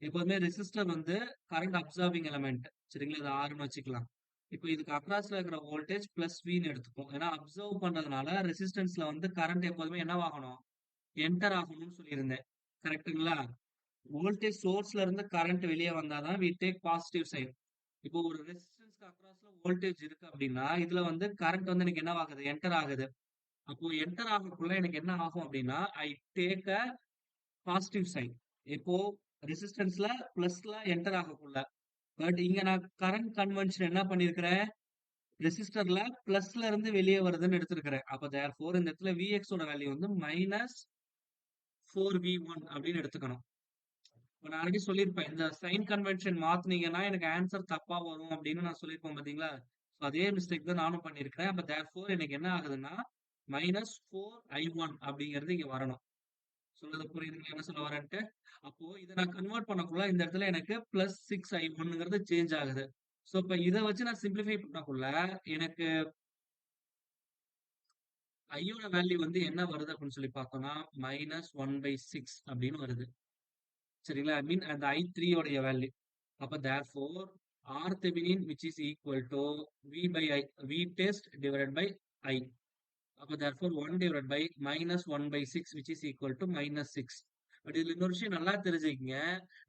எப்போதுமே ரெசிஸ்டர் வந்து கரண்ட் அப்சார்பிங் எலமெண்ட், சரிங்களா? இது ஆர்னு வச்சுக்கலாம். இப்போ இதுக்கு அக்ராஸ்ல இருக்கிற வோல்டேஜ் பிளஸ் வின்னு எடுத்துப்போம். ஏன்னா அப்சர்வ் பண்றதுனால ரெசிஸ்டன்ஸ்ல வந்து கரண்ட் எப்போதுமே என்னவாகணும்? என்டர் ஆகணும்னு சொல்லியிருந்தேன். கரெக்ட்டுங்களா? வோல்டேஜ் சோர்ஸ்ல இருந்து கரண்ட் வெளியே வந்தாதான் வி டேக் பாசிட்டிவ் சைன். இப்போ ஒரு ரெசிஸ்டன்ஸ்க்கு அக்ராஸ்ல வோல்டேஜ் இருக்கு அப்படின்னா இதுல வந்து கரண்ட் வந்து எனக்கு என்ன ஆகுது? என்டர் ஆகுது. அப்போ என்டர் ஆகக்குள்ள எனக்கு என்ன ஆகும் அப்படின்னா I take a positive sign. இப்போ ரெசிஸ்டன்ஸ்ல பிளஸ்ல என்டர் ஆகக்குள்ள. பட் இங்க நான் கரண்ட் கன்வென்ஷன் என்ன பண்ணிருக்கிறேன்? ரெசிஸ்டர்ல பிளஸ்ல இருந்து வெளியே வருதுன்னு எடுத்திருக்கிறேன். அப்ப தேர்ஃபோர் இந்த இடத்துல விஎக்ஸ் ஓட வேல்யூ வந்து -4v1 அப்படின்னு எடுத்துக்கணும். இப்ப நான் ஆல்ரெடி சொல்லியிருப்பேன், இந்த சைன் கன்வென்ஷன் மாத்துனீங்கன்னா எனக்கு ஆன்சர் தப்பா வரும் அப்படின்னு நான் சொல்லியிருப்பேன் பாத்தீங்களா? ஸோ அதே மிஸ்டேக் தான் நானும் பண்ணியிருக்கிறேன். அப்ப தேர்ஃபோர் எனக்கு என்ன ஆகுதுன்னா -4i1 அப்படிங்கிறது இங்க வரணும். சொல்றது புரியுதுங்களா என்ன சொல்ல வரேன்ட்டு? அப்போ இதை நான் கன்வெர்ட் பண்ணக்குள்ள இந்த இடத்துல எனக்கு +6i1ங்கிறது சேஞ்ச் ஆகுது. ஸோ இப்ப இதை வச்சு நான் சிம்பிளிஃபை பண்ணக்குள்ள எனக்கு ஐயோட வேல்யூ வந்து என்ன வருது அப்படின்னு சொல்லி பார்த்தோம்னா -1/6 அப்படின்னு வருது. சரிங்களா? ஐ மீன் அந்த I3 உடைய வேல்யூ. அப்ப therefore R Thevenin which is equal to V by I, V test divided by I. அப்ப therefore 1 divided by -1/6 which is equal to -6. But இதுல இன்னொரு விஷயம் நல்லா தெரிஞ்சுக்கங்க.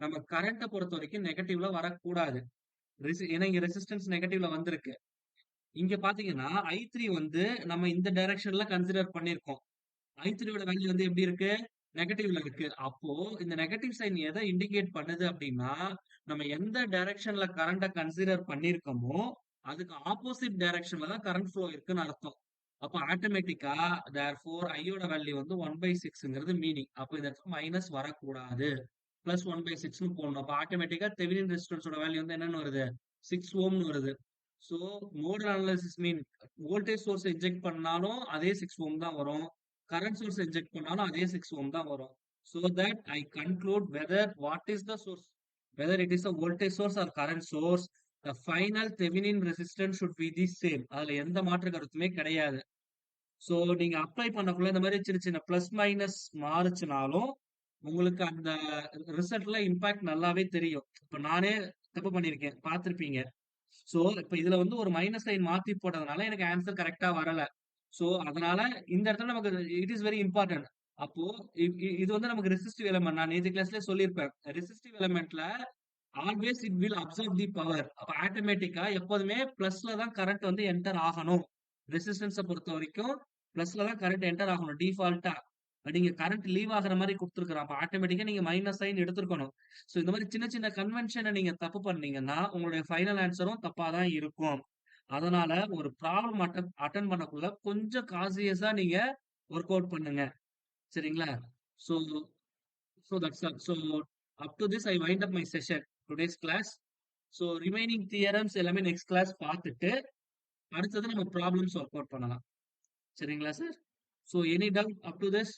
நம்ம கரண்ட்டை பொறுத்த வரைக்கும் நெகட்டிவ்ல வரக்கூடாது. ஏன்னா இங்க ரெசிஸ்டன்ஸ் நெகட்டிவ்ல வந்திருக்கு. இங்க பாத்தீங்கன்னா I3 வந்து நம்ம இந்த டைரக்ஷன்ல கன்சிடர் பண்ணிருக்கோம். I3 ஓட வேல்யூ வந்து எப்படி இருக்கு? நெகட்டிவ்ல இருக்கு. அப்போ இந்த நெகட்டிவ் சைன் எதை இண்டிகேட் பண்ணுது அப்படின்னா, நம்ம எந்த டைரக்ஷன்ல கரண்ட கன்சிடர் பண்ணிருக்கோமோ அதுக்கு ஆப்போசிட் டைரக்ஷன்ல தான் கரண்ட் ஃப்ளோ இருக்குன்னு அர்த்தம். அப்ப ஆட்டோமேட்டிக்கா தேர்ஃபோர் ஐயோட வேல்யூ வந்து 1/6ங்கிறது மீனிங். அப்போ இந்த இடத்துல மைனஸ் வரக்கூடாது. பிளஸ் 1/6ன்னு போடணும். அப்ப ஆட்டோமேட்டிக்கா தெவினின் ரெசிஸ்டன்ஸோட வேல்யூ வந்து என்னன்னு வருது? 6 ஓம்னு வருது. சோ நோடல் அனாலிசிஸ் மீன் வோல்டேஜ் சோர்ஸ் இன்ஜெக்ட் பண்ணாலும் அதே 6 ஓம் தான் வரும். கரண்ட் சோர்ஸ் இன்ஜெக்ட் பண்ணாலும் அதே 6 ஓம் தான் வரும். So that I conclude whether what is the source, whether it is a voltage source or current source, the final Thevenin resistance should be the same. அதுல எந்த மாற்று கருத்துமே கிடையாது. சோ நீங்க அப்ளை பண்ணக்குள்ள இந்த மாதிரி சின்ன சின்ன பிளஸ் மைனஸ் மாறுச்சுனாலும் உங்களுக்கு அந்த ரிசல்ட்ல இம்பாக்ட் நல்லாவே தெரியும். இப்ப நானே தப்பு பண்ணிருக்கேன், பார்த்திருப்பீங்க. சோ இப்ப இதுல வந்து ஒரு மைனஸ் சைன் மாத்தி போட்டதுனால எனக்கு ஆன்சர் கரெக்டா வரல. சோ அதனால இந்த இடத்துல நமக்கு இட் இஸ் வெரி இம்பார்ட்டன்ட். அப்போ இது வந்து நமக்கு ரெசிஸ்டிவ் எலிமெண்ட். நான் நேற்று கிளாஸ்ல சொல்லியிருப்பேன். ரெசிஸ்டிவ் எலிமெண்ட்ல always it will absorb the power. அப்ப ஆட்டோமேட்டிக்கா எப்போதுமே பிளஸ்ல தான் கரண்ட் வந்து என்டர் ஆகணும். ரெசிஸ்டன்ஸை பொறுத்த வரைக்கும் பிளஸ்ல தான் கரண்ட் என்டர் ஆகணும் டிஃபால்ட்டா. நீங்க கரண்ட் லீவ் ஆகுற மாதிரி கொடுத்துருக்கிறோம். அப்ப ஆட்டோமேட்டிக்கா நீங்க மைனஸ் சைன் எடுத்துருக்கணும். சோ இந்த மாதிரி சின்ன சின்ன கன்வென்ஷனை நீங்க தப்பு பண்ணீங்கன்னா உங்களுடைய ஃபைனல் ஆன்சரும் தப்பா தான் இருக்கும். அதனால ஒரு ப்ராப்ளம் அட்டன் பண்ணக்குள்ள கொஞ்சம் கான்சியஸா நீங்க ஒர்க் அவுட் பண்ணுங்க. சரிங்களா? So so that's all. So up to this I wind up my session, today's class. So remaining theorems எல்லாமே next class பார்த்துட்டு அடுத்தது நம்ம ப்ராப்ளம்ஸ் ஒர்க் அவுட் பண்ணலாம். சரிங்களா sir? So any doubt up to this?